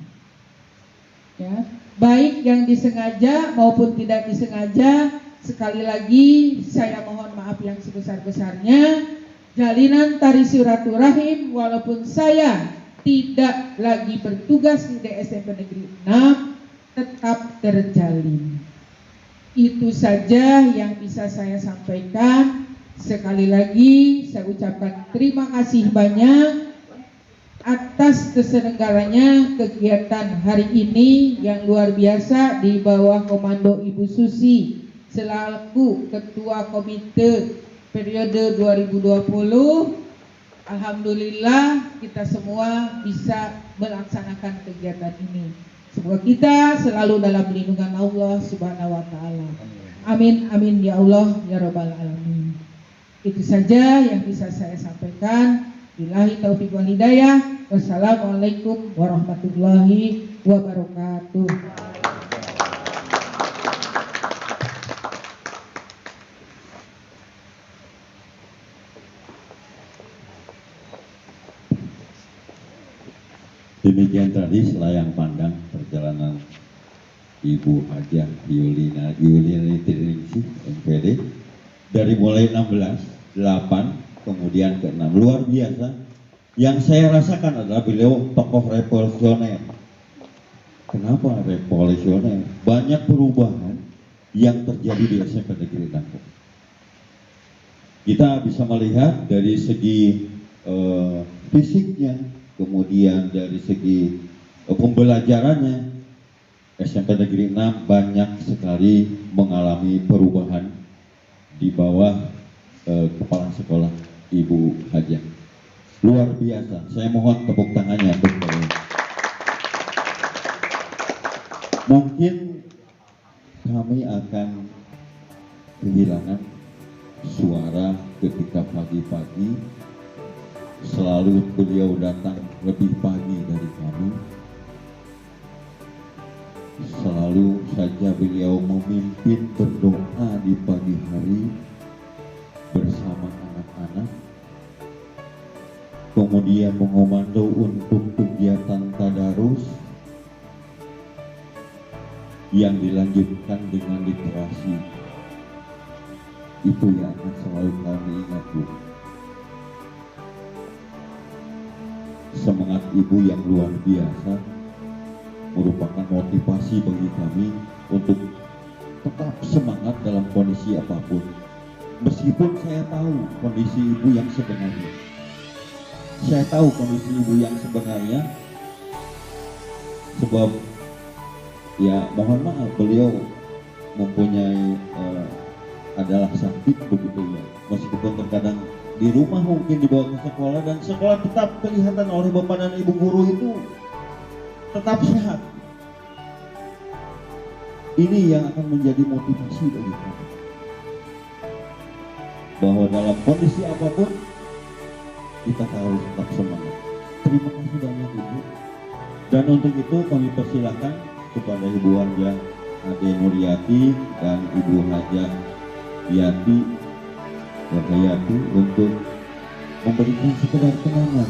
ya, baik yang disengaja maupun tidak disengaja. Sekali lagi saya mohon maaf yang sebesar-besarnya. Jalinan tali silaturahim walaupun saya tidak lagi bertugas di SMP Negeri 6 tetap terjalin. Itu saja yang bisa saya sampaikan. Sekali lagi saya ucapkan terima kasih banyak atas terselenggaranya kegiatan hari ini yang luar biasa di bawah komando Ibu Susi selaku Ketua Komite periode 2020. Alhamdulillah kita semua bisa melaksanakan kegiatan ini. Semoga kita selalu dalam lindungan Allah Subhanahu wa taala. Amin amin ya Allah ya rabbal alamin. Itu saja yang bisa saya sampaikan. Billahi taufiq wal hidayah. Wassalamualaikum warahmatullahi wabarakatuh. Demikian tadi selayang pandang perjalanan Ibu Hajah Yulina Triningsih MPD dari mulai 16, 8, kemudian ke 6. Luar biasa. Yang saya rasakan adalah beliau tokoh revolusioner. Kenapa revolusioner? Banyak perubahan yang terjadi di SMP Negeri Dangkok. Kita bisa melihat dari segi fisiknya, kemudian dari segi pembelajarannya, SMP Negeri 6 banyak sekali mengalami perubahan di bawah kepala sekolah Ibu Hajah. Luar biasa. Saya mohon tepuk tangannya untuk beliau. Mungkin kami akan kehilangan suara ketika pagi-pagi. Selalu beliau datang lebih pagi dari kami. Selalu saja beliau memimpin berdoa di pagi hari bersama anak-anak. Kemudian mengomando untuk kegiatan tadarus yang dilanjutkan dengan literasi. Itu yang akan selalu kami ingat, Bu. Semangat Ibu yang luar biasa merupakan motivasi bagi kami untuk tetap semangat dalam kondisi apapun. Meskipun saya tahu kondisi Ibu yang sebenarnya. Saya tahu kondisi Ibu yang sebenarnya, sebab ya mohon maaf beliau mempunyai adalah sakit begitu ya. Meskipun terkadang di rumah mungkin dibawa ke sekolah dan sekolah tetap kelihatan oleh bapak dan ibu guru itu tetap sehat. Ini yang akan menjadi motivasi bagi kami, bahwa dalam kondisi apapun kita harus tetap semangat. Terima kasih banyak Ibu. Dan untuk itu kami persilakan kepada Ibu Hajah Ade Nuryati dan Ibu Hajah Yati Wadayati untuk memberikan sekedar kenangan,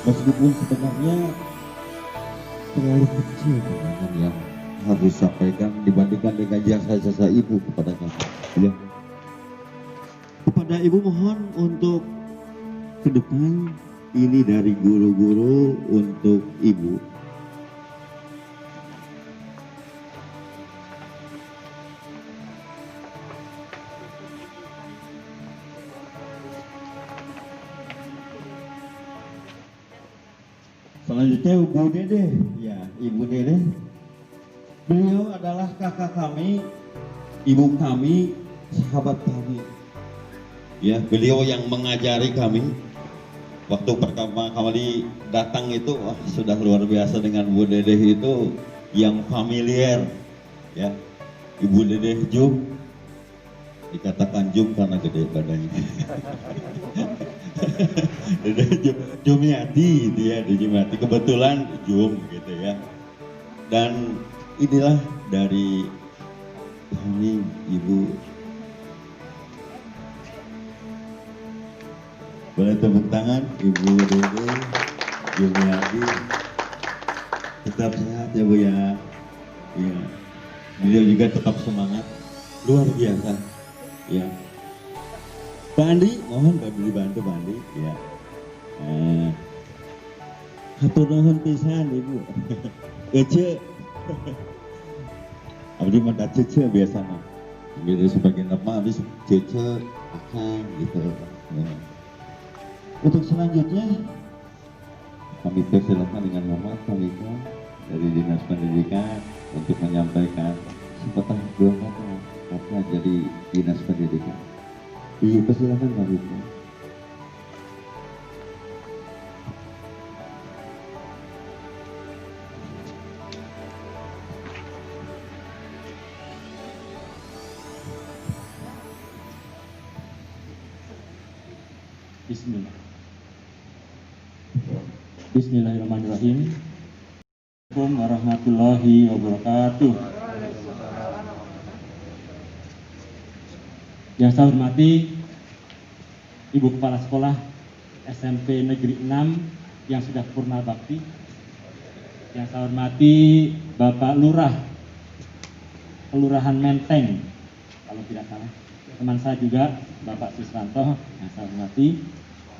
meskipun sebenarnya terlalu kecil kenangan yang harus disampaikan dibandingkan dengan jasa-jasa Ibu kepada kami. Ya. Kepada Ibu mohon untuk ke depan, ini dari guru-guru untuk Ibu. Selanjutnya Ibu Dede, ya Ibu Dede. Beliau adalah kakak kami, ibu kami, sahabat kami. Ya, beliau yang mengajari kami. Waktu pertama kali datang itu, wah, sudah luar biasa dengan Bu Dede itu yang familiar. Ya, Ibu Dede Jum, dikatakan Jum karena gede badannya. Jumiati dia di Jumiati, kebetulan Jum gitu ya. Dan inilah dari kami Ibu. Boleh tepuk tangan Ibu Dede Jumiati. Tetap sehat ya Bu ya. Iya. Beliau juga tetap semangat, luar biasa. Ya. Pak Andi, mohon Pak dibantu Pak Andi, ya. Hatur nuhun pisan Ibu. Ece. Abdi mah cece biasanya. Jadi sebagian nama habis cece akan gitu. Ya. Untuk selanjutnya kami persilakan dengan Muhammad Komika dari Dinas Pendidikan untuk menyampaikan sepatah dua kata jadi Dinas Pendidikan. Persilakan Pak Ibu. Bismillah. Bismillahirrahmanirrahim. Assalamualaikum warahmatullahi wabarakatuh. Yang saya hormati Ibu Kepala Sekolah SMP Negeri 6 yang sudah purna bakti. Yang saya hormati Bapak Lurah Kelurahan Menteng, kalau tidak salah. Teman saya juga Bapak Susranto yang saya hormati.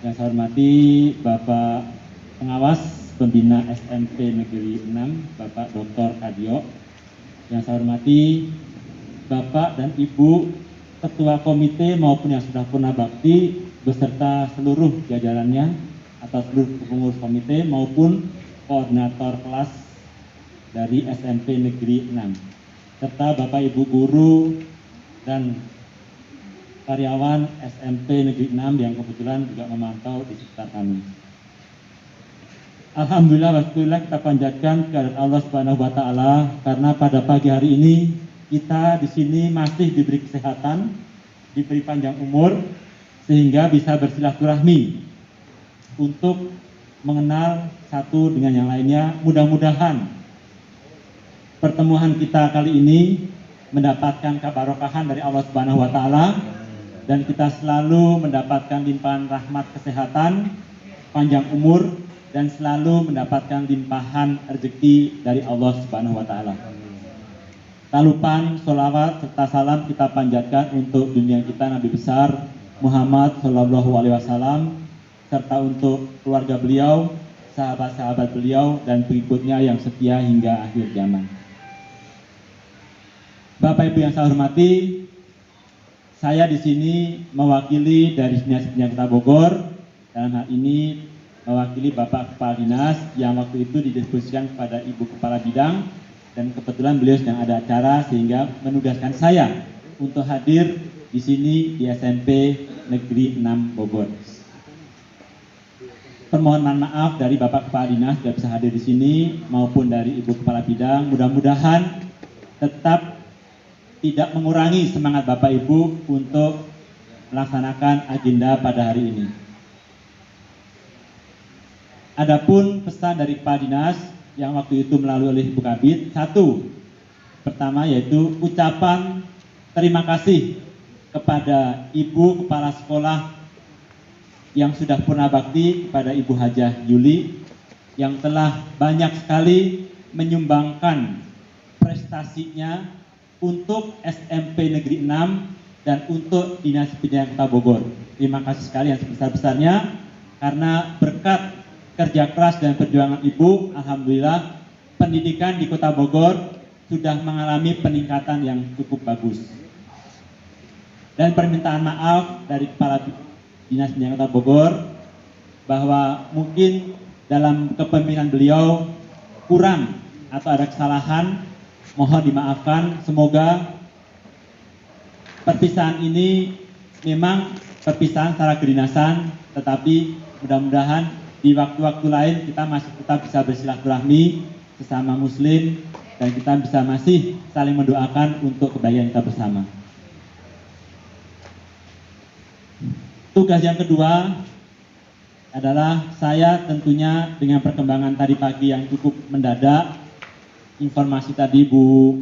Yang saya hormati Bapak Pengawas Pembina SMP Negeri 6 Bapak Dr. Kadyo. Yang saya hormati Bapak dan Ibu Ketua Komite maupun yang sudah purna bakti beserta seluruh jajarannya atau seluruh pengurus komite maupun koordinator kelas dari SMP Negeri 6 serta Bapak Ibu guru dan karyawan SMP Negeri 6 yang kebetulan juga memantau di sekitar kami. Alhamdulillah wassalatu kita panjatkan kehadirat Allah Subhanahu wa taala karena pada pagi hari ini kita di sini masih diberi kesehatan, diberi panjang umur sehingga bisa bersilaturahmi untuk mengenal satu dengan yang lainnya. Mudah-mudahan pertemuan kita kali ini mendapatkan keberkahan dari Allah Subhanahu wa taala dan kita selalu mendapatkan limpahan rahmat kesehatan, panjang umur dan selalu mendapatkan limpahan rezeki dari Allah Subhanahu wa taala. Tak lupa sholawat serta salam kita panjatkan untuk dunia kita Nabi besar Muhammad Shallallahu Alaihi Wasallam serta untuk keluarga beliau, sahabat-sahabat beliau dan pengikutnya yang setia hingga akhir zaman. Bapak Ibu yang saya hormati, saya di sini mewakili dari Dinas Pendidikan Kota Bogor, dalam hal ini mewakili Bapak Kepala Dinas yang waktu itu didiskusikan kepada Ibu Kepala Bidang dan kebetulan beliau sedang ada acara sehingga menugaskan saya untuk hadir di sini di SMP Negeri 6 Bogor. Permohonan maaf dari Bapak Kepala Dinas tidak bisa hadir di sini maupun dari Ibu Kepala Bidang. Mudah-mudahan tetap tidak mengurangi semangat Bapak Ibu untuk melaksanakan agenda pada hari ini. Adapun pesan dari Kepala Dinas yang waktu itu melalui oleh Ibu Kabid, satu, pertama yaitu ucapan terima kasih kepada Ibu Kepala Sekolah yang sudah purna bakti kepada Ibu Hajah Yuli yang telah banyak sekali menyumbangkan prestasinya untuk SMP Negeri 6 dan untuk Dinas Pendidikan Kota Bogor. Terima kasih sekali yang sebesar-besarnya karena berkat kerja keras dan perjuangan Ibu, alhamdulillah pendidikan di Kota Bogor sudah mengalami peningkatan yang cukup bagus. Dan permintaan maaf dari Kepala Dinas Pendidikan Kota Bogor bahwa mungkin dalam kepemimpinan beliau kurang atau ada kesalahan, mohon dimaafkan. Semoga perpisahan ini memang perpisahan secara kedinasan, tetapi mudah-mudahan di waktu-waktu lain kita masih tetap bisa bersilaturahmi sesama muslim dan kita bisa masih saling mendoakan untuk kebaikan kita bersama. Tugas yang kedua adalah saya tentunya dengan perkembangan tadi pagi yang cukup mendadak, informasi tadi Bu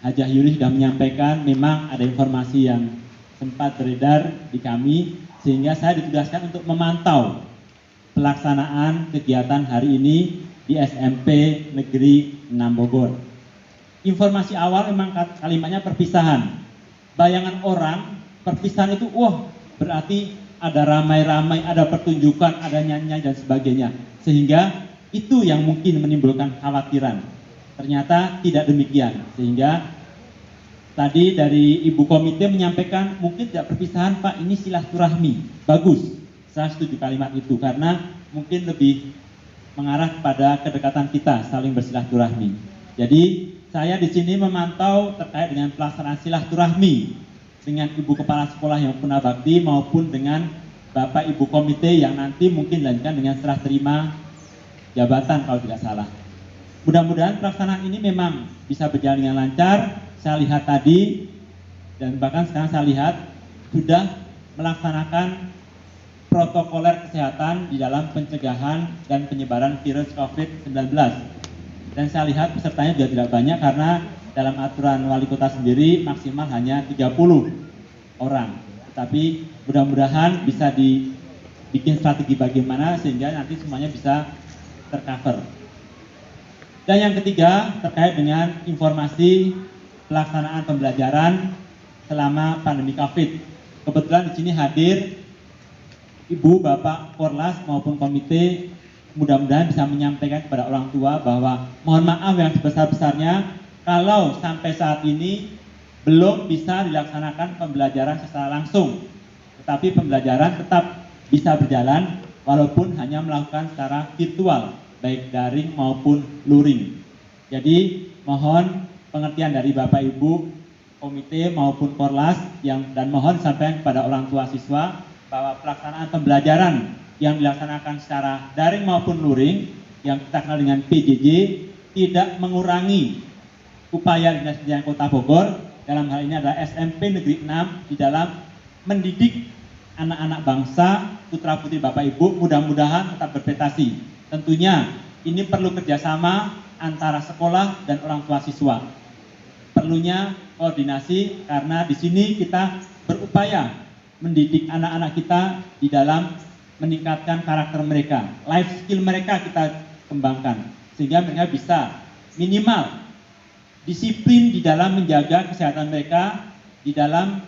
Hajah Yuli sudah menyampaikan memang ada informasi yang sempat beredar di kami sehingga saya ditugaskan untuk memantau pelaksanaan kegiatan hari ini di SMP Negeri 6 Bogor. Informasi awal memang kalimatnya perpisahan. Bayangan orang perpisahan itu wah berarti ada ramai-ramai, ada pertunjukan, ada nyanyian dan sebagainya. Sehingga itu yang mungkin menimbulkan kekhawatiran. Ternyata tidak demikian, sehingga tadi dari Ibu Komite menyampaikan mungkin tidak perpisahan Pak, ini silaturahmi. Bagus, saya setuju kalimat itu karena mungkin lebih mengarah pada kedekatan kita saling bersilaturahmi. Jadi saya di sini memantau terkait dengan pelaksanaan silaturahmi dengan Ibu Kepala Sekolah yang purna bakti maupun dengan Bapak Ibu Komite yang nanti mungkin dilanjutkan dengan serah terima jabatan kalau tidak salah. Mudah-mudahan pelaksanaan ini memang bisa berjalan dengan lancar. Saya lihat tadi dan bahkan sekarang saya lihat sudah melaksanakan protokoler kesehatan di dalam pencegahan dan penyebaran virus COVID-19. Dan saya lihat pesertanya juga tidak banyak karena dalam aturan wali kota sendiri maksimal hanya 30 orang. Tapi mudah-mudahan bisa dibikin strategi bagaimana sehingga nanti semuanya bisa tercover. Dan yang ketiga terkait dengan informasi pelaksanaan pembelajaran selama pandemi COVID. Kebetulan di sini hadir Ibu, Bapak, Korlas maupun komite, mudah-mudahan bisa menyampaikan kepada orang tua bahwa mohon maaf yang sebesar-besarnya kalau sampai saat ini belum bisa dilaksanakan pembelajaran secara langsung. Tetapi pembelajaran tetap bisa berjalan walaupun hanya melakukan secara virtual, baik daring maupun luring. Jadi mohon pengertian dari Bapak Ibu, komite maupun Korlas dan mohon sampaikan kepada orang tua siswa bahwa pelaksanaan pembelajaran yang dilaksanakan secara daring maupun luring yang kita kenal dengan PJJ tidak mengurangi upaya Dinas Pendidikan Kota Bogor, dalam hal ini adalah SMP Negeri 6 di dalam mendidik anak-anak bangsa, putra-putri Bapak Ibu, mudah-mudahan tetap berprestasi. Tentunya ini perlu kerjasama antara sekolah dan orang tua siswa. Perlunya koordinasi karena di sini kita berupaya mendidik anak-anak kita di dalam meningkatkan karakter mereka, life skill mereka kita kembangkan sehingga mereka bisa minimal disiplin di dalam menjaga kesehatan mereka, di dalam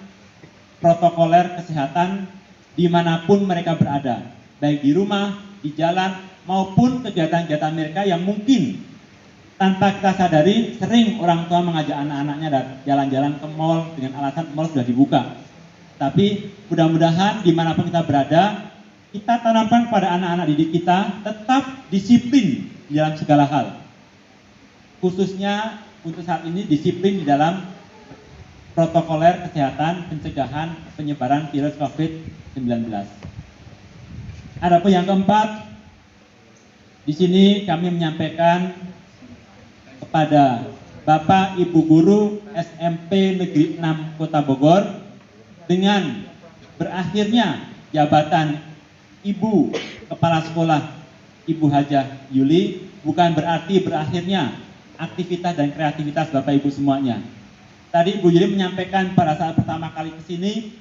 protokoler kesehatan dimanapun mereka berada, baik di rumah, di jalan maupun kegiatan-kegiatan mereka yang mungkin tanpa kita sadari sering orang tua mengajak anak-anaknya jalan-jalan ke mall dengan alasan mall sudah dibuka. Tapi mudah-mudahan dimanapun kita berada, kita tanamkan pada anak-anak didik kita tetap disiplin di dalam segala hal. Khususnya untuk saat ini disiplin di dalam protokoler kesehatan pencegahan penyebaran virus COVID-19. Adapun yang keempat, di sini kami menyampaikan kepada Bapak Ibu Guru SMP Negeri 6 Kota Bogor, dengan berakhirnya jabatan Ibu Kepala Sekolah Ibu Hajah Yuli bukan berarti berakhirnya aktivitas dan kreativitas Bapak Ibu semuanya. Tadi Ibu Yuli menyampaikan pada saat pertama kali ke sini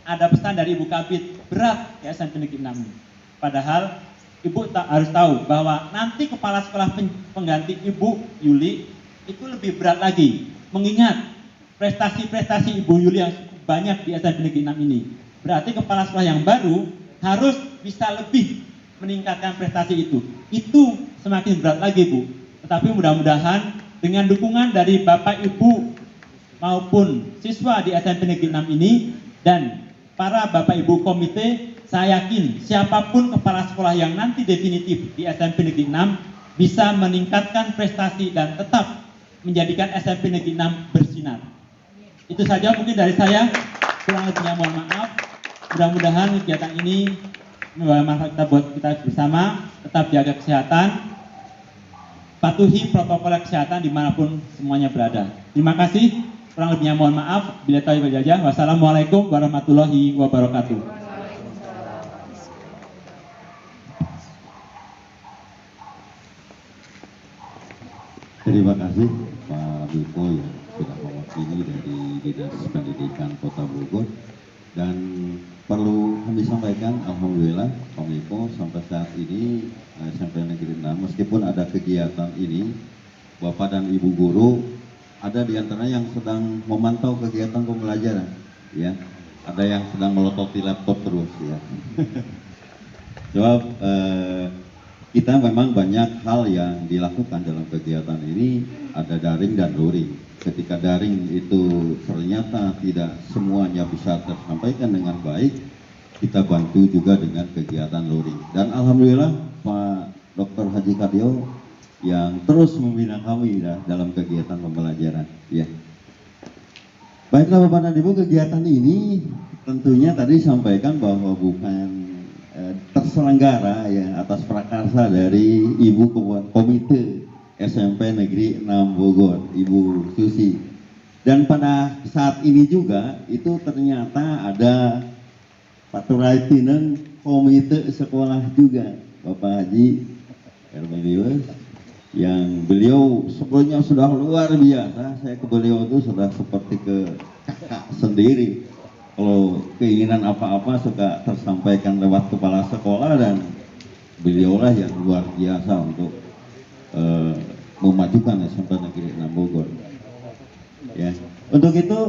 ada pesan dari Ibu Kabid berat di SMP Negeri 6. Padahal Ibu harus tahu bahwa nanti Kepala Sekolah pengganti Ibu Yuli itu lebih berat lagi, mengingat prestasi-prestasi Ibu Yuli yang banyak di SMP Negeri 6 ini. Berarti kepala sekolah yang baru harus bisa lebih meningkatkan prestasi itu. Itu semakin berat lagi, Bu. Tetapi mudah-mudahan dengan dukungan dari Bapak Ibu maupun siswa di SMP Negeri 6 ini dan para Bapak Ibu komite, saya yakin siapapun kepala sekolah yang nanti definitif di SMP Negeri 6 bisa meningkatkan prestasi dan tetap menjadikan SMP Negeri 6 bersinar. Itu saja mungkin dari saya, kurang lebihnya mohon maaf. Mudah-mudahan kegiatan ini membawa manfaat kita buat kita bersama. Tetap jaga kesehatan, patuhi protokol kesehatan dimanapun semuanya berada. Terima kasih, kurang lebihnya mohon maaf. Bila tahu berjajah. Wassalamualaikum warahmatullahi wabarakatuh. Terima kasih Pak Biko yang sudah mewakili dari Dinas Pendidikan Kota Bogor. Dan perlu kami sampaikan, alhamdulillah Kominfo sampai saat ini SMP Negeri 6 meskipun ada kegiatan ini, Bapak dan Ibu guru ada di antara yang sedang memantau kegiatan pembelajaran, ya. Ada yang sedang melototi laptop terus, ya. Sebab kita memang banyak hal yang dilakukan dalam kegiatan ini, ada daring dan luring. Ketika daring itu ternyata tidak semuanya bisa tersampaikan dengan baik, kita bantu juga dengan kegiatan luring. Dan alhamdulillah Pak Dr. Haji Kadeo yang terus membina kami dalam kegiatan pembelajaran. Ya. Baiklah Bapak dan Ibu, kegiatan ini tentunya tadi sampaikan bahwa bukan terselenggara ya atas prakarsa dari Ibu Komite SMP Negeri 6 Bogor, Ibu Susi. Dan pada saat ini juga itu ternyata ada Paturaitinen komite sekolah juga, Bapak Haji Hermelius, yang beliau sebenarnya sudah luar biasa. Saya ke beliau itu sudah seperti ke kakak sendiri. Kalau keinginan apa-apa suka tersampaikan lewat kepala sekolah, dan beliaulah yang luar biasa untuk memajukan SMP Negeri 6 Bogor. Ya, untuk itu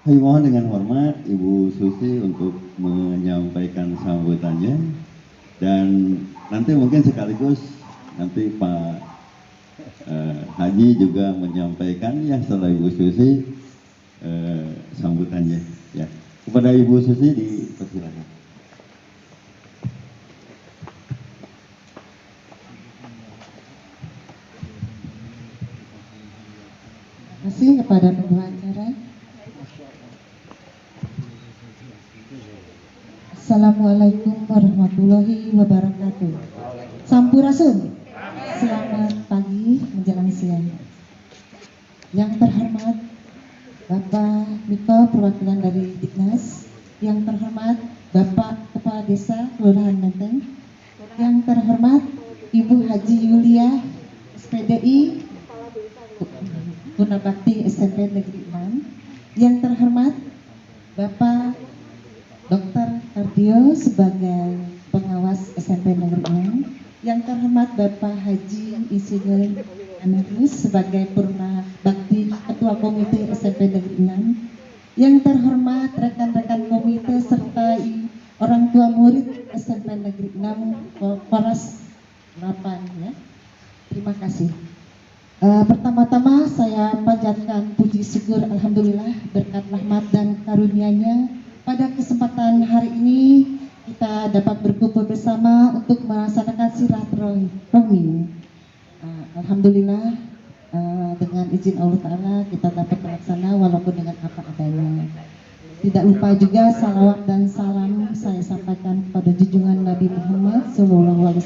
kami mohon dengan hormat Ibu Susi untuk menyampaikan sambutannya, dan nanti mungkin sekaligus nanti Pak Haji juga menyampaikan ya setelah Ibu Susi sambutannya. Ya, kepada Ibu Susi dipersilakan. Terima kasih kepada pembawa acara. Assalamualaikum warahmatullahi wabarakatuh. Sampurasun. Selamat pagi menjelang siang. Yang terhormat Bapak Miko perwakilan dari Diknas, yang terhormat Bapak Kepala Desa Kelurahan Menteng, yang terhormat Ibu Haji Yulia SPDI Bunda Bakti SMP Negeri 6, yang terhormat Bapak Dr. Kardio sebagai pengawas SMP Negeri 6, yang terhormat Bapak Haji Insinyur Anarus sebagai Purna Bakti Ketua Komite SMP Negeri 6, yang terhormat rekan-rekan komite serta orang tua murid SMP Negeri 6 Polres 8 ya. Terima kasih. Pertama-tama saya panjatkan puji syukur alhamdulillah berkat rahmat dan karunia-Nya pada kesempatan hari ini kita dapat berkumpul bersama untuk melaksanakan silaturahmi. Alhamdulillah dengan izin Allah Ta'ala kita dapat melaksana walaupun dengan apa adanya. Tidak lupa juga salawat dan salam saya sampaikan kepada junjungan Nabi Muhammad SAW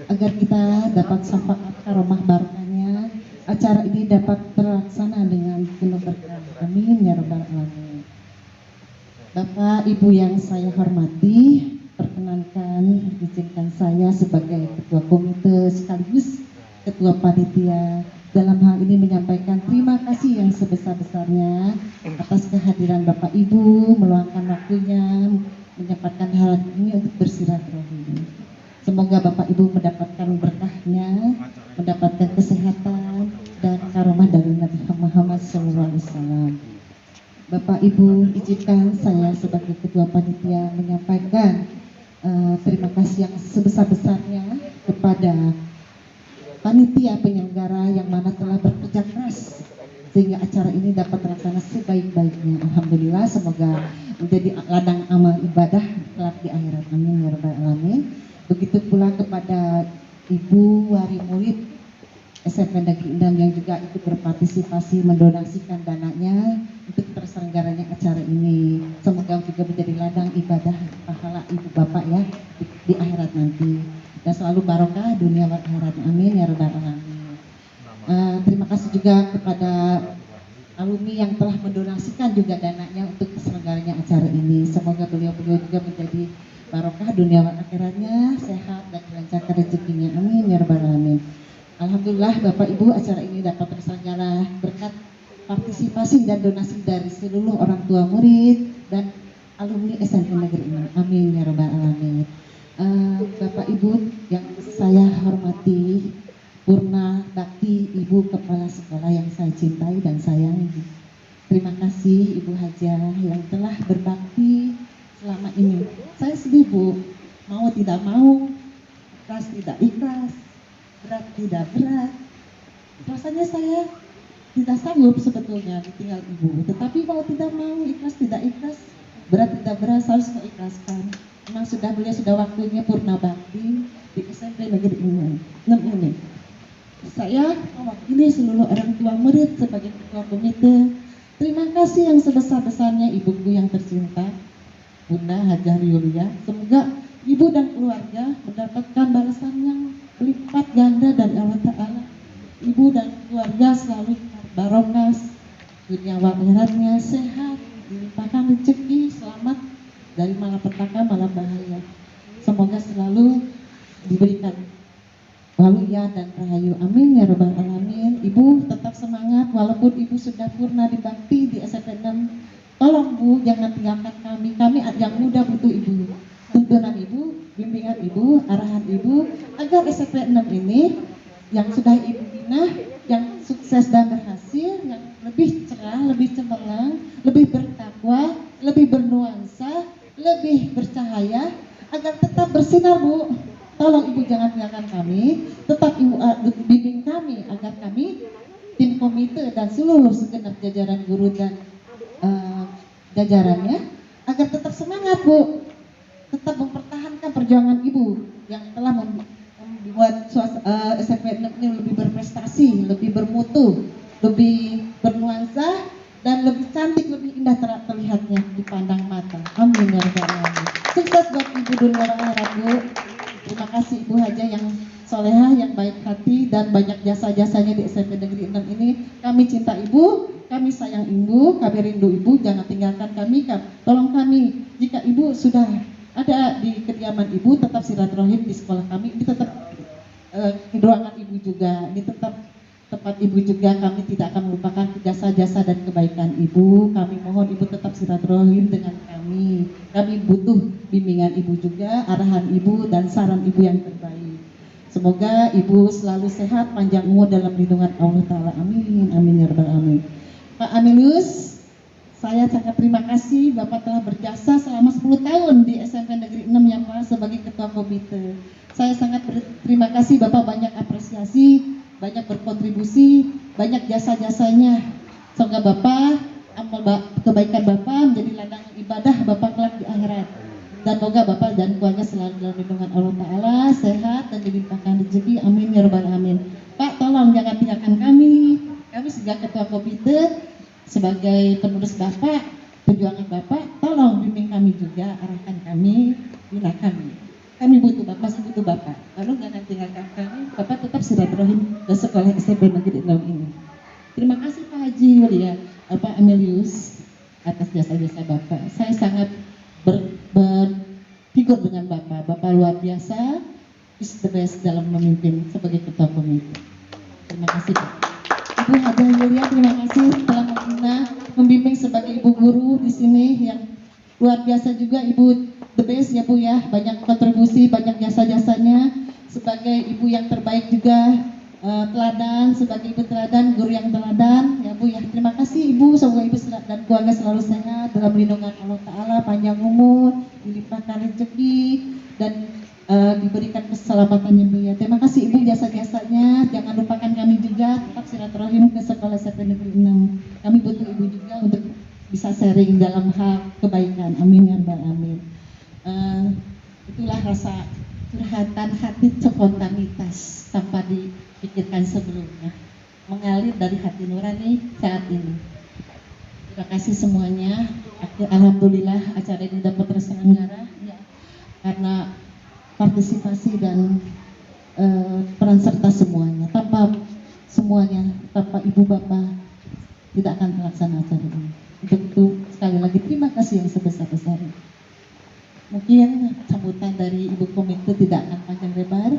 agar kita dapat syafaat karomah barokahnya, acara ini dapat terlaksana dengan penuh berkah. Amin ya rabbal alamin. Bapak Ibu yang saya hormati, perkenankan izinkan saya sebagai ketua komite sekaligus ketua panitia dalam hal ini menyampaikan terima kasih yang sebesar-besarnya atas kehadiran Bapak Ibu meluangkan waktunya menyempatkan hal ini untuk bersilaturahmi. Semoga Bapak Ibu mendapatkan berkahnya, mendapatkan kesehatan dan karomah dari Nabi Muhammad SAW. Bapak Ibu, izinkan saya sebagai ketua panitia menyampaikan terima kasih yang sebesar-besarnya kepada panitia penyelenggara yang mana telah bekerja keras sehingga acara ini dapat terlaksana sebaik-baiknya. Alhamdulillah, semoga menjadi ladang amal ibadah kelak di akhirat. Amin ya rabbal alamin. Begitu pula kepada Ibu wali murid SMP Negeri 6 yang juga ikut berpartisipasi mendonasikan dananya untuk terselenggaranya acara ini. Semoga juga menjadi ladang ibadah pahala ibu bapak ya di akhirat nanti. Dan selalu barokah dunia dan akhirat. Amin ya rabbal alamin. Terima kasih juga kepada alumni yang telah mendonasikan juga dananya untuk terselenggaranya acara ini. Semoga beliau-beliau juga menjadi barokah dunia dan akhiratnya, sehat dan dilancarkan rezekinya. Amin ya rabbal alamin. Alhamdulillah Bapak Ibu, acara ini dapat terselenggara berkat partisipasi dan donasi dari seluruh orang tua murid dan alumni SMP Negeri 6. Amin ya rabbal alamin. Bapak Ibu yang saya hormati, Purna Bakti Ibu Kepala Sekolah yang saya cintai dan sayangi. Terima kasih Ibu Hajah yang telah berbakti selama ini. Saya sedih Bu, mau tidak mau, ikhlas tidak ikhlas, berat tidak berat. Rasanya saya tidak sanggup sebetulnya ditinggal Ibu, tetapi mau tidak mau, ikhlas tidak ikhlas, berat tidak berat, harus mengikhlaskan. Memang beliau sudah waktunya Purna Bakti di SMP Negeri 6 ini. Saya mewakili seluruh orang tua murid sebagai ketua komite. Terima kasih yang sebesar-besarnya ibuku yang tercinta, Bunda Hajar Yulia. Semoga ibu dan keluarga mendapatkan balasan yang lipat ganda dari Allah Ta'ala. Ibu dan keluarga selalu barokah, dunia akhiratnya sehat, dilimpahkan rezeki, selamat dari malapetaka, malabahaya. Waluya dan Rahayu. Amin ya Rabbal Alamin. Ibu tetap semangat walaupun Ibu sudah purna di bakti di SMP 6. Tolong Bu, jangan tinggalkan kami. Kami yang muda butuh Ibu. Tuntunan Ibu, bimbingan Ibu, arahan Ibu agar SMP 6 ini yang sudah Ibu bina, yang sukses dan berhasil, yang lebih cerah, lebih cemerlang, lebih bertakwa, lebih bernuansa, lebih bercahaya, agar tetap bersinar Bu. Tolong Ibu jangan tinggalkan kami, tetap Ibu bimbing kami agar kami tim komite dan seluruh segenap jajaran guru dan jajarannya agar tetap semangat Bu, tetap mempertahankan perjuangan Ibu yang telah membuat SMP 6 ini lebih berprestasi, lebih bermutu, lebih bernuansa dan lebih cantik, lebih indah terlihatnya dipandang mata. Amin ya rabbal alamin. Sukses buat Ibu dunia akhirat Bu. Terima kasih Ibu Haja yang solehah, yang baik hati dan banyak jasa-jasanya di SMP Negeri 6 ini. Kami cinta Ibu, kami sayang Ibu, kami rindu Ibu, jangan tinggalkan kami. Tolong kami, jika Ibu sudah ada di kediaman Ibu, tetap silaturahim di sekolah kami. Ini tetap ruangan Ibu juga, ini tetap tempat Ibu juga. Kami tidak akan melupakan jasa-jasa dan kebaikan Ibu. Kami mohon Ibu tetap silaturahim dengan kami. Kami butuh bimbingan Ibu juga, arahan Ibu dan saran Ibu yang terbaik. Semoga Ibu selalu sehat, panjang umur dalam lindungan Allah Ta'ala. Amin, amin ya rabbal alamin. Pak Amelius, saya sangat terima kasih Bapak telah berjasa selama 10 tahun di SMP Negeri 6 ya Pak sebagai ketua komite. Saya sangat berterima kasih Bapak, banyak apresiasi, banyak berkontribusi, banyak jasa-jasanya. Semoga Bapak, amal kebaikan Bapak menjadi ladang ibadah Bapak kelak di akhirat. Dan semoga Bapak dan keluarga selalu dalam lindungan Allah Ta'ala, sehat dan dilimpahkan rezeki. Amin ya rabbal alamin. Pak, tolong jangan tinggalkan kami. Kami sebagai ketua komite, sebagai penerus Bapak, perjuangan Bapak, tolong bimbing kami juga, arahkan kami, bina kami. Kami butuh Bapak, masih butuh Bapak. Lalu jangan tinggalkan kami, Bapak tetap silaturahim ke sekolah SMP Negeri 6 ini. Terima kasih Pak Haji Yulia, Pak Amelius atas jasa-jasa Bapak. Saya sangat berfigur dengan Bapak. Bapak luar biasa, is the best dalam memimpin sebagai ketua komite. Terima kasih Pak. Ibu Haja Yulia, terima kasih telah membimbing sebagai ibu guru di sini yang luar biasa juga. Ibu the best ya Bu ya, banyak kontribusi, banyak jasa-jasanya sebagai ibu yang terbaik juga, teladan, sebagai ibu teladan, guru yang teladan ya Bu ya. Terima kasih Ibu, semoga Ibu dan keluarga selalu sehat dalam lindungan Allah Ta'ala, panjang umur, dilimpahkan rezeki dan diberikan keselamatan ya Bu ya. Terima kasih Ibu jasa-jasanya. Jangan lupakan kami juga, tetap silaturahim ke sekolah SMP Negeri 6. Kami butuh Ibu juga untuk bisa sharing dalam hal kebaikan. Amin ya rabbal alamin. Itulah rasa curhatan hati, spontanitas tanpa dipikirkan sebelumnya, mengalir dari hati nurani saat ini. Terima kasih semuanya. Alhamdulillah acara ini dapat terselenggara ya, karena partisipasi dan peran serta semuanya. Tanpa semuanya, tanpa Ibu Bapak tidak akan terlaksana acara ini. Untuk itu sekali lagi terima kasih yang sebesar-besarnya. Mungkin sambutan dari Ibu Komite tidak akan panjang lebar.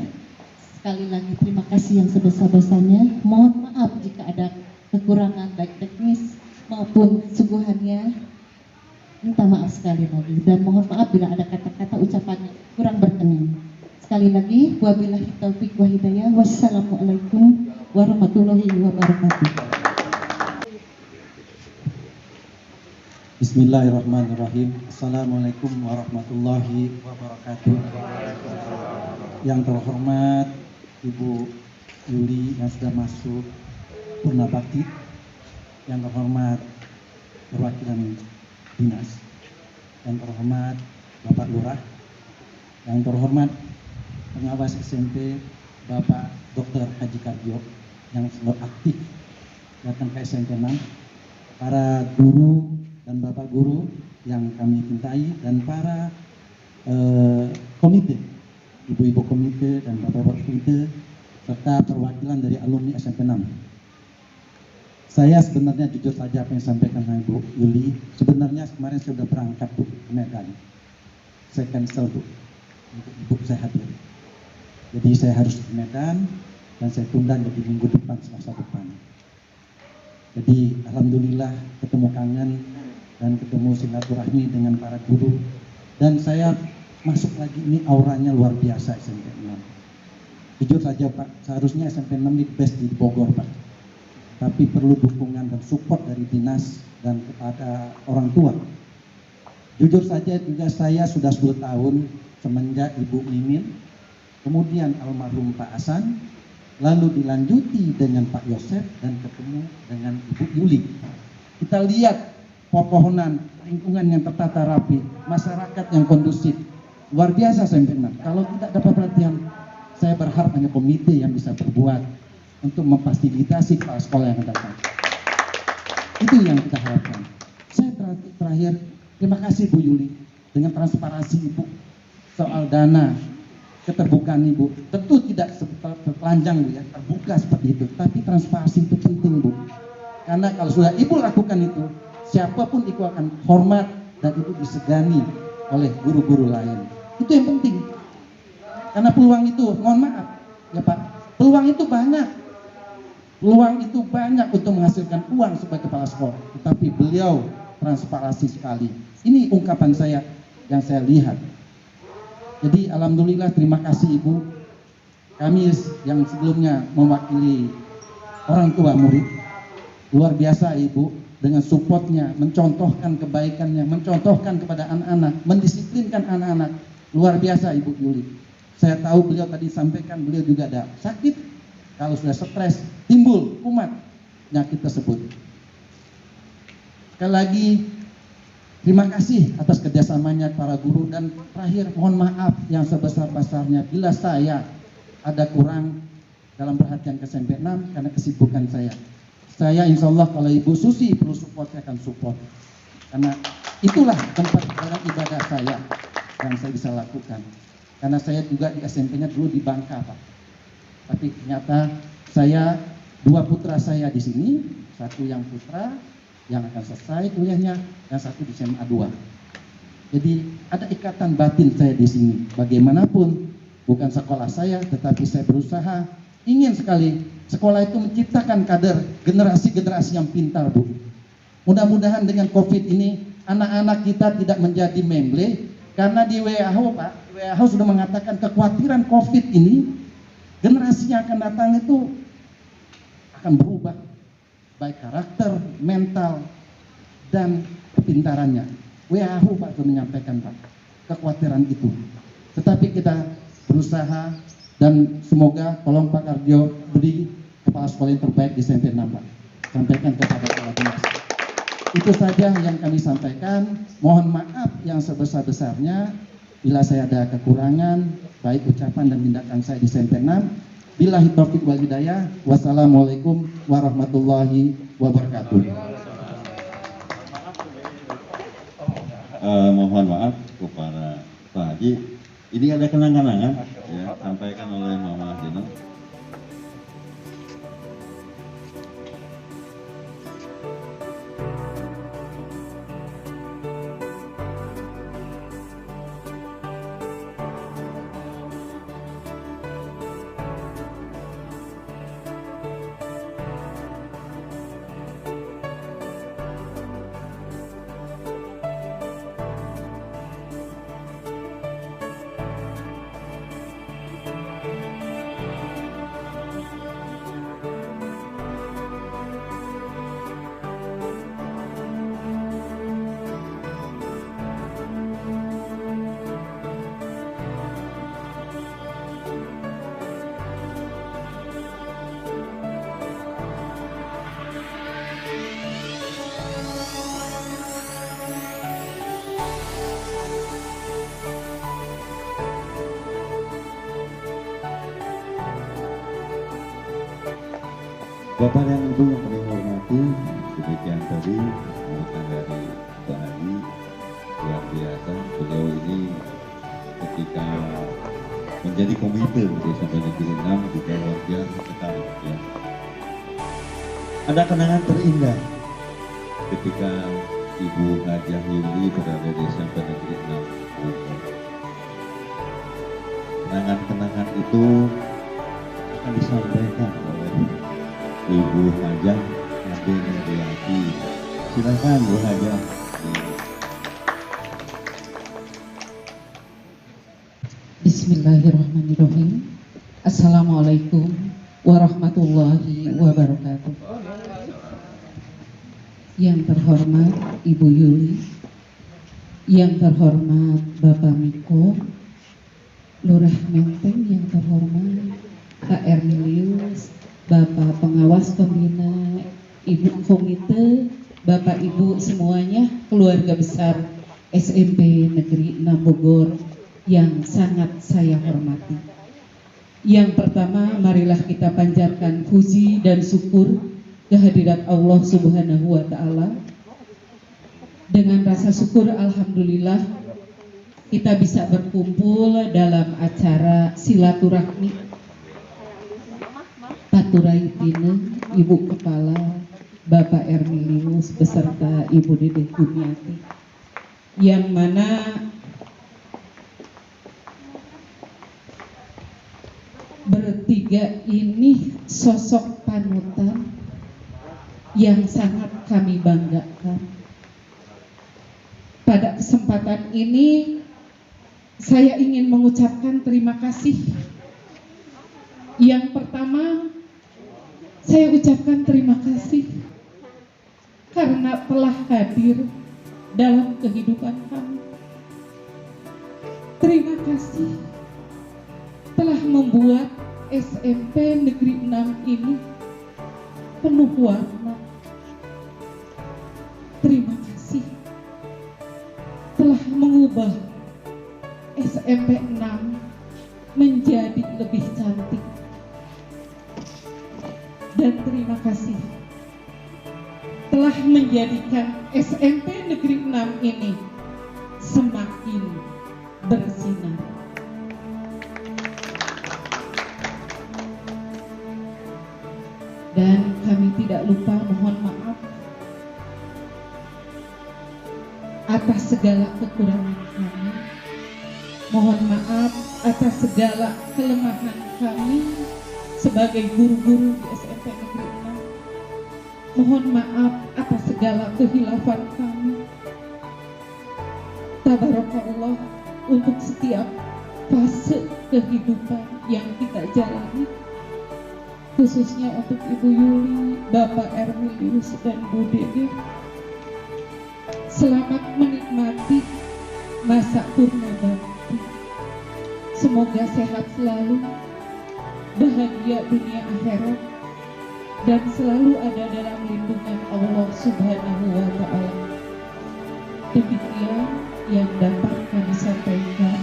Sekali lagi terima kasih yang sebesar-besarnya. Mohon maaf jika ada kekurangan baik teknis maupun suguhannya. Minta maaf sekali lagi dan mohon maaf bila ada kata-kata ucapan yang kurang berkenan. Sekali lagi, wabillahi taufik wa hidayah. Wassalamualaikum warahmatullahi wabarakatuh. Bismillahirrahmanirrahim. Assalamualaikum warahmatullahi wabarakatuh. Yang terhormat Ibu Yuli yang sudah masuk purna bakti, yang terhormat perwakilan dinas, yang terhormat Bapak Lurah, yang terhormat pengawas SMP Bapak Dr. Haji Kardio yang selalu aktif datang ke SMP 6, para guru dan Bapak guru yang kami cintai, dan para komite, ibu-ibu komite dan bapak-bapak komite, serta perwakilan dari alumni SMP 6. Saya sebenarnya jujur saja apa yang disampaikan Ibu Yuli, sebenarnya kemarin saya sudah berangkat Bu ke Medan. Saya cancel Bu, untuk Ibu saya hadir. Jadi saya harus ke Medan dan saya tunda jadi minggu depan, Selasa depan. Jadi alhamdulillah ketemu kangen dan ketemu silaturahmi dengan para guru. Dan saya masuk lagi, ini auranya luar biasa SMP 6. Jujur saja Pak, seharusnya SMP 6 di best di Bogor Pak. Tapi perlu dukungan dan support dari dinas dan kepada orang tua. Jujur saja juga saya sudah 10 tahun semenjak Ibu Mimin, kemudian almarhum Pak Hasan, lalu dilanjuti dengan Pak Yosef dan ketemu dengan Ibu Yuli. Kita lihat pepohonan, lingkungan yang tertata rapi, masyarakat yang kondusif. Luar biasa SMP 6. Kalau tidak dapat perhatian, saya berharap hanya komite yang bisa berbuat untuk memfasilitasi kepala sekolah yang akan datang. Itu yang kita harapkan. Saya terakhir, terima kasih Bu Yuli dengan transparansi Ibu soal dana, keterbukaan Ibu. Tentu tidak telanjang Bu ya, terbuka seperti itu. Tapi transparansi itu penting Bu. Karena kalau sudah Ibu lakukan itu, siapapun Ibu akan hormat dan Ibu disegani oleh guru-guru lain. Itu yang penting. Karena peluang itu, mohon maaf ya Pak, peluang itu banyak. Peluang itu banyak untuk menghasilkan uang sebagai kepala sekolah. Tetapi beliau transparansi sekali. Ini ungkapan saya yang saya lihat. Jadi alhamdulillah, terima kasih Ibu. Kami yang sebelumnya mewakili orang tua murid, luar biasa Ibu dengan supportnya, mencontohkan kebaikannya, mencontohkan kepada anak-anak, mendisiplinkan anak-anak. Luar biasa Ibu Yuli. Saya tahu beliau tadi sampaikan beliau juga ada sakit. Kalau sudah stres, timbul kumat penyakit tersebut. Sekali lagi, terima kasih atas kerjasamanya para guru. Dan terakhir, mohon maaf yang sebesar-besarnya bila saya ada kurang dalam perhatian ke SMP 6 karena kesibukan saya. Saya insya Allah kalau Ibu Susi perlu support, saya akan support. Karena itulah tempat dalam ibadah saya yang saya bisa lakukan. Karena saya juga di SMP-nya dulu di Bangka Pak. Tapi ternyata saya, 2 putra saya di sini, satu yang putra yang akan selesai kuliahnya dan satu di SMA 2. Jadi ada ikatan batin saya di sini. Bagaimanapun bukan sekolah saya, tetapi saya berusaha ingin sekali sekolah itu menciptakan kader generasi-generasi yang pintar Bu. Mudah-mudahan dengan COVID ini anak-anak kita tidak menjadi memble, karena di WHO Pak, WHO sudah mengatakan kekhawatiran COVID ini generasi yang akan datang itu akan berubah, baik karakter, mental, dan kepintarannya. WHO Pak sudah menyampaikan Pak, kekhawatiran itu. Tetapi kita berusaha dan semoga tolong Pak Kardio beri kepala sekolah yang terbaik di SMP 6 Pak. Sampaikan kepada kepala dinas. Itu saja yang kami sampaikan. Mohon maaf yang sebesar-besarnya bila saya ada kekurangan, baik ucapan dan tindakan saya di SMP 6. Billahi taufiq wal hidayah. Wassalamualaikum warahmatullahi wabarakatuh. Mohon maaf kepada Pak Haji. Ini ada kenang-kenangan ya, sampaikan oleh Mama Dino. Bapak dan Ibu yang kami hormati, demikian tadi sambutan dari Pak Haji. Luar biasa, beliau ini ketika menjadi komite di SMP Negeri 6 juga luar biasa sekali ya. Ada kenangan terindah ketika Ibu Hajah Yuli berada di SMP Negeri 6. kenangan-kenangan itu akan disampaikan oleh Ibu Hajah Ade Nuriyati. Silakan Bu Hajah. Bismillahirrahmanirrahim. Assalamualaikum warahmatullahi wabarakatuh. Yang terhormat Ibu Yuli, yang terhormat Bapak Miko, Lurah Menteng, yang terhormat Pak Ernilius, Bapak Pengawas Pembina, Ibu Komite, Bapak Ibu semuanya, keluarga besar SMP Negeri 6 Bogor yang sangat saya hormati. Yang pertama, marilah kita panjatkan puji dan syukur kehadirat Allah Subhanahu wa Ta'ala. Dengan rasa syukur, alhamdulillah, kita bisa berkumpul dalam acara silaturahmi Paturaitine Ibu Kepala Bapak Ernilius beserta Ibu Dede Gumiati, yang mana bertiga ini sosok panutan yang sangat kami banggakan. Pada kesempatan ini saya ingin mengucapkan terima kasih. Yang pertama, saya ucapkan terima kasih karena telah hadir dalam kehidupan kami. Terima kasih telah membuat SMP Negeri 6 ini penuh warna. Terima kasih telah mengubah SMP 6 menjadi lebih cantik. Dan terima kasih telah menjadikan SMP Negeri 6 ini semakin bersinar. Dan kami tidak lupa mohon maaf atas segala kekurangan kami. Mohon maaf atas segala kelemahan kami sebagai guru-guru di SMP Negeri 6. Mohon maaf atas segala kehilafan kami. Tabarakallah untuk setiap fase kehidupan yang kita jalani, khususnya untuk Ibu Yuli, Bapak Ernilius, dan Bu Dede. Selamat menikmati masa purna bakti. Semoga sehat selalu, bahagia dunia akhirat, dan selalu ada dalam lindungan Allah Subhanahu wa Ta'ala. Demikian yang dapat kami sampaikan.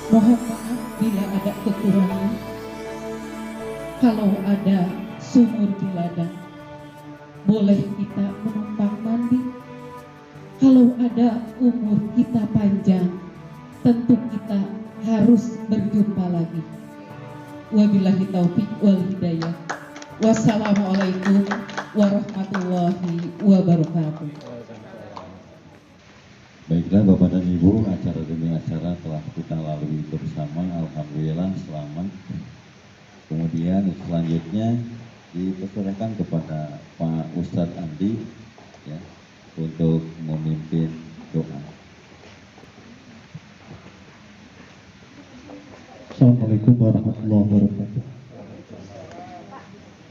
Mohon maaf bila ada kekurangan. Kalau ada sumur di ladang, boleh kita menumpang mandi. Kalau ada umur kita panjang, tentu kita harus berjumpa lagi. Wabillahi taufik wal hidayah. Wassalamualaikum warahmatullahi wabarakatuh. Baiklah Bapak dan Ibu, acara demi acara telah kita lalui bersama. Alhamdulillah selamat. Kemudian selanjutnya dipersilakan kepada Pak Ustadz Andi ya, untuk memimpin doa. Assalamualaikum warahmatullahi wabarakatuh.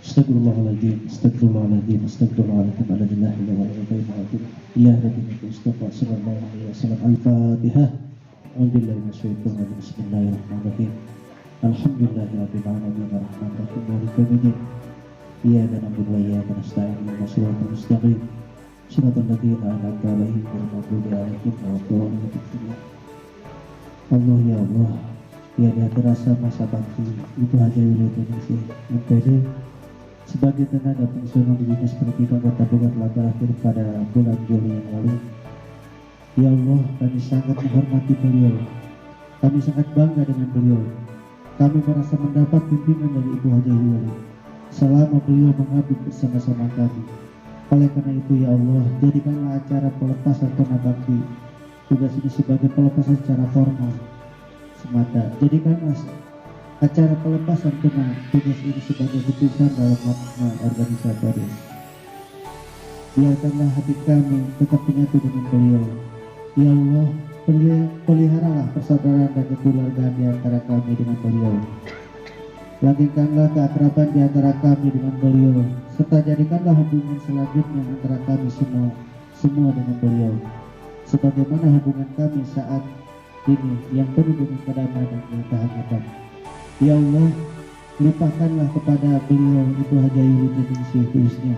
Astagfirullahaladzim, astagfirullahaladzim, astagfirullahaladzim, alhamdulillah, ya Rabbi Mustafa sallallahu alaihi wasallam. Al-Fatihah. Alhamdulillah, bismillahirrahmanirrahim. Alhamdulillahirabbil alamin, arrahmanir rahim, maliki yaumiddin. Iyyaka na'budu wa iyyaka nasta'in, ihdinas siratal mustaqim, siratal ladzina an'amta 'alaihim ghairil maghdubi 'alaihim waladdallin. Allah ya Allah, tiada terasa masa bakti itu hanya wilayah Indonesia MPD sebagai tenaga fungsional di dinas pendidikan Kota Bogor telah berakhir pada bulan Juli yang lalu. Ya Allah, kami sangat menghormati beliau, kami sangat bangga dengan beliau. Kami merasa mendapat bimbingan dari Ibu Hajah Yuli selama beliau mengabdi bersama-sama kami. Oleh karena itu ya Allah, jadikanlah acara pelepasan pernah bakti tugas ini sebagai pelepasan secara formal, semata. Jadikanlah acara pelepasan tugas ini sebagai putusan dalam makna organisatoris. Biarkanlah hati kami tetap menyatu dengan beliau. Ya Allah, peliharalah persaudaraan dan kekeluargaan di antara kami dengan beliau. Langgengkanlah keakraban di antara kami dengan beliau, serta jadikanlah hubungan selanjutnya antara kami semua dengan beliau, sebagaimana hubungan kami saat ini yang penuh dengan kedamaian dan kehangatan. Ya Allah, limpahkanlah kepada beliau Ibu Haja Yuli Ningsih khususnya,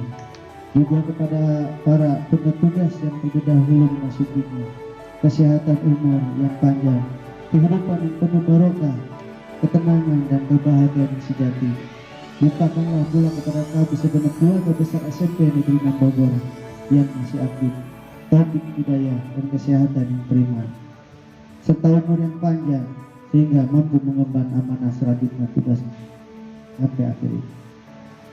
juga kepada para petugas yang terlebih dahulu memasukinya, kesehatan umur yang panjang, kehidupan yang penuh barokah, ketenangan dan kebahagiaan yang sejati. Limpahkanlah pula kepada kami segenap keluarga besar SMP Negeri 6 Bogor yang masih aktif, taufik hidayah dan kesehatan yang prima, serta umur yang panjang sehingga mampu mengemban amanah selanjutnya tugas sampai akhir ini.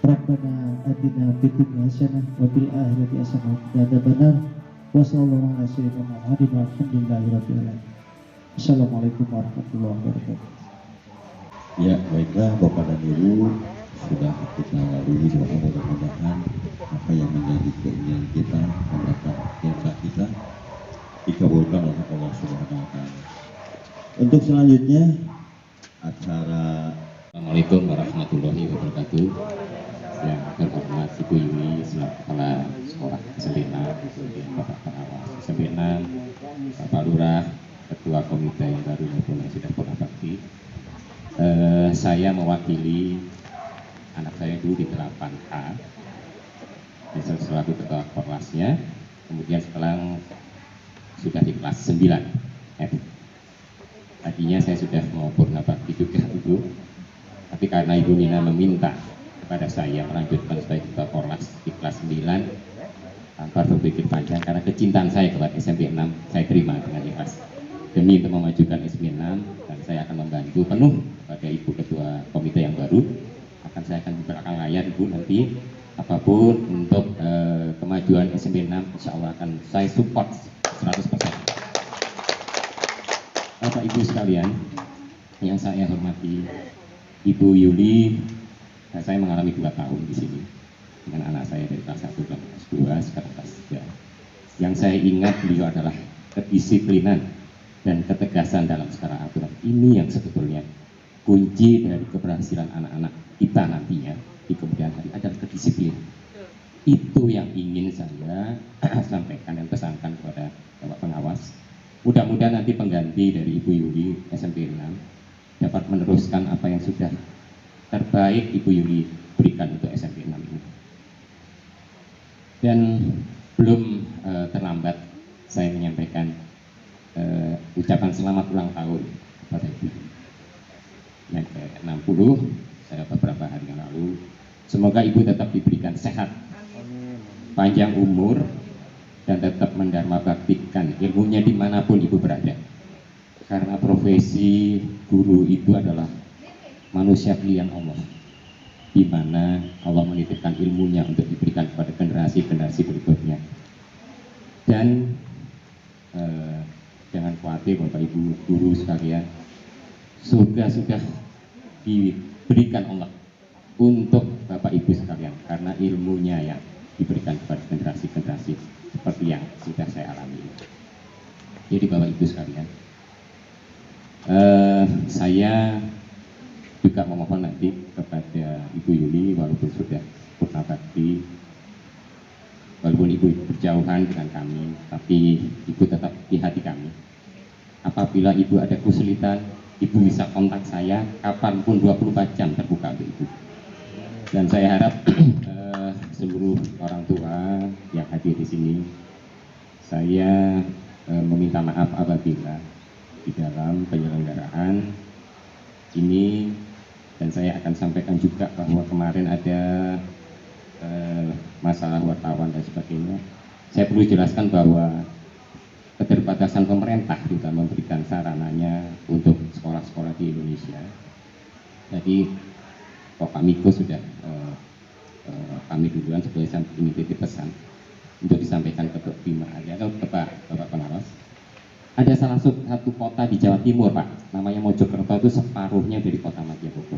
Rabbana atina fid dunya hasanah wa fil akhirati hasanah wa qina adzabannar. Wassallallahu ala sayyidina Muhammadin walhamdulillahirabbil alamin. Assalamualaikum warahmatullahi wabarakatuh. Ya, baiklah Bapak dan Ibu, sudah kita lalui doa mudah-mudahan apa yang menjadi keinginan kita, harapan kita dikabulkan oleh Allah Subhanahu wa taala. Untuk selanjutnya acara Assalamualaikum warahmatullahi wabarakatuh. Yang terhormat Ibu Yuli selaku Kepala Sekolah SMP 6, Bapak Pengawas SMP 6, Bapak Lurah, Ketua Komite yang baru maupun yang sudah pernah bakti. Saya mewakili anak saya dulu di 8H, selaku Ketua Korlasnya, kemudian sekarang sudah di kelas 9F. Tadinya saya sudah mau purna bakti juga Ibu, tapi karena Ibu Nina meminta kepada saya melanjutkan sebagai Ketua Korlas di kelas 9 tanpa berpikir panjang, karena kecintaan saya kepada SMP 6, saya terima dengan ikhlas demi untuk memajukan SMP 6, dan saya akan membantu penuh kepada Ibu Ketua Komite yang baru. Saya akan belakang layar Ibu nanti apapun untuk kemajuan SMP 6, insya Allah akan saya support 100%. Bapak Ibu sekalian yang saya hormati, Ibu Yuli, saya mengalami 2 tahun di sini dengan anak saya dari kelas 1 ke kelas 2, sekarang kelas 3. Yang saya ingat beliau adalah kedisiplinan dan ketegasan dalam skala aturan. Ini yang sebetulnya kunci dari keberhasilan anak-anak kita nantinya di kemudian hari adalah kedisiplinan. Itu yang ingin saya sampaikan dan pesankan kepada Bapak Pengawas. Mudah-mudahan nanti pengganti dari Ibu Yuli SMP 6 dapat meneruskan apa yang sudah terbaik Ibu Yuli berikan untuk SMP 6 ini. Dan belum terlambat saya menyampaikan ucapan selamat ulang tahun kepada Ibu yang ke-60 saya beberapa hari yang lalu. Semoga Ibu tetap diberikan sehat, panjang umur, dan tetap mendharma baktikan ilmunya dimanapun Ibu berada. Karena profesi guru itu adalah manusia pilihan Allah, di mana Allah menitipkan ilmunya untuk diberikan kepada generasi-generasi berikutnya. Dan jangan khawatir Bapak Ibu guru sekalian, surga sudah diberikan Allah untuk Bapak Ibu sekalian, karena ilmunya yang diberikan kepada generasi-generasi seperti yang sudah saya alami. Jadi Bapak Ibu sekalian, saya juga memohon nanti kepada Ibu Yuli, walaupun sudah purna bakti, walaupun Ibu berjauhan dengan kami, tapi Ibu tetap di hati kami. Apabila Ibu ada kesulitan, Ibu bisa kontak saya kapanpun, 24 jam terbuka untuk Ibu. Dan saya harap seluruh orang tua yang hadir di sini, saya meminta maaf apabila di dalam penyelenggaraan ini, dan saya akan sampaikan juga bahwa kemarin ada masalah wartawan dan sebagainya. Saya perlu jelaskan bahwa keterbatasan pemerintah juga memberikan sarananya untuk sekolah-sekolah di Indonesia. Jadi Pak Miko sudah kami duluan sebagai ini titip pesan untuk disampaikan ke Bima atau ke Bapak Pengawas. Ada salah satu kota di Jawa Timur, Pak, namanya Mojokerto, itu separuhnya dari kota Madya Bogor.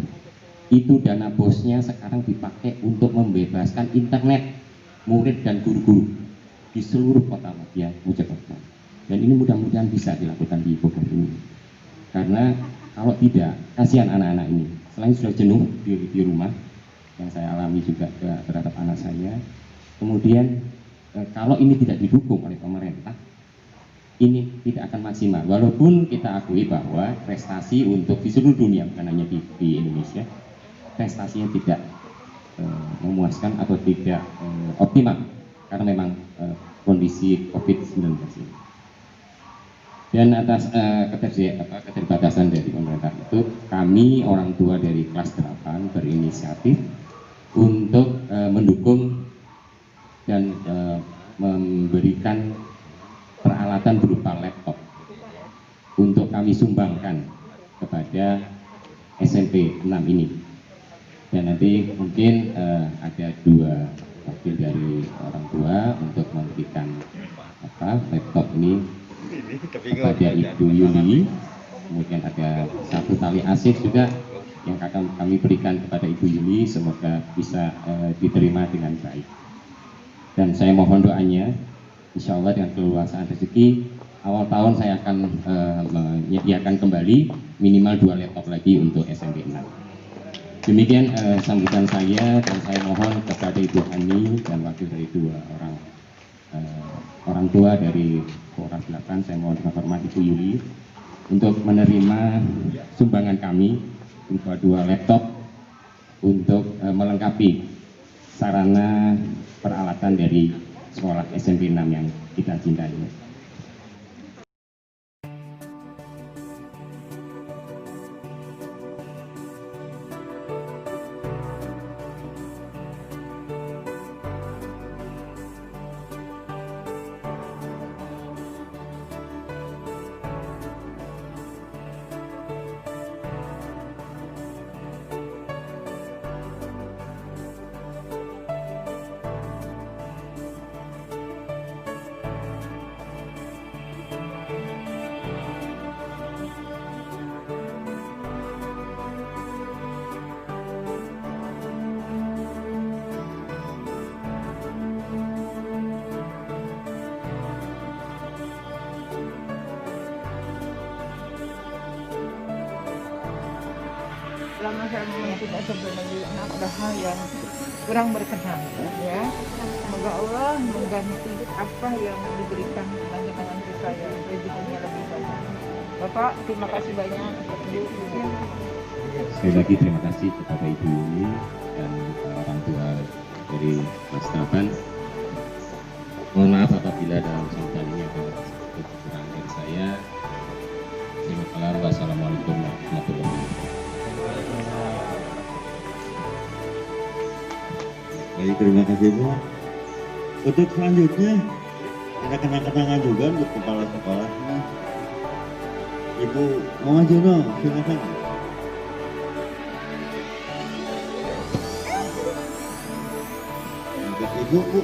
Itu dana bosnya sekarang dipakai untuk membebaskan internet murid dan guru-guru di seluruh kota Madya Mojokerto. Dan ini mudah-mudahan bisa dilakukan di Bogor ini. Karena kalau tidak, kasihan anak-anak ini. Selain sudah jenuh di rumah, yang saya alami juga terhadap anak saya. Kemudian kalau ini tidak didukung oleh pemerintah, ini tidak akan maksimal. Walaupun kita akui bahwa prestasi untuk di seluruh dunia, bukan hanya di Indonesia, prestasinya tidak memuaskan atau tidak optimal karena memang kondisi COVID-19 ini. Dan atas keterbatasan dari pemerintah itu, kami orang tua dari kelas 8 berinisiatif untuk mendukung dan memberikan peralatan berupa laptop untuk kami sumbangkan kepada SMP 6 ini. Dan nanti mungkin ada 2 wakil dari orang tua untuk memberikan laptop ini kepada Ibu Yuli. Kemudian ada 1 tali asih juga yang akan kami berikan kepada Ibu Yuli, semoga bisa diterima dengan baik. Dan saya mohon doanya, insya Allah dengan keluasan rezeki, awal tahun saya akan menyediakan kembali minimal 2 laptop lagi untuk SMP 6. Demikian sambutan saya, dan saya mohon kepada Ibu Hani dan wakil dari 2 orang tua dari Polres 8, saya mohon dengan hormat Ibu Yuli untuk menerima sumbangan kami berupa 2 laptop untuk melengkapi sarana peralatan dari sekolah SMP 6 yang kita cintai. Selama saya mengikuti SMP Negeri 6 ada hal yang kurang berkenan, ya. Semoga Allah mengganti apa yang diberikan dengan ke saya, rezekinya lebih banyak. Bapak, terima kasih banyak. Ibu. Sekali lagi terima kasih kepada Ibu Yuli dan orang tua dari kelas 8. Mohon maaf apabila dalam sambutan ini ada kekurangan dari saya. Selamat malam, wassalamualaikum warahmatullahi wabarakatuh. Baik, terima kasih Bu. Untuk selanjutnya ada kenang-kenangan juga untuk kepala sekolahnya. Ibu mau maju no, silakan. Untuk Ibu, Bu.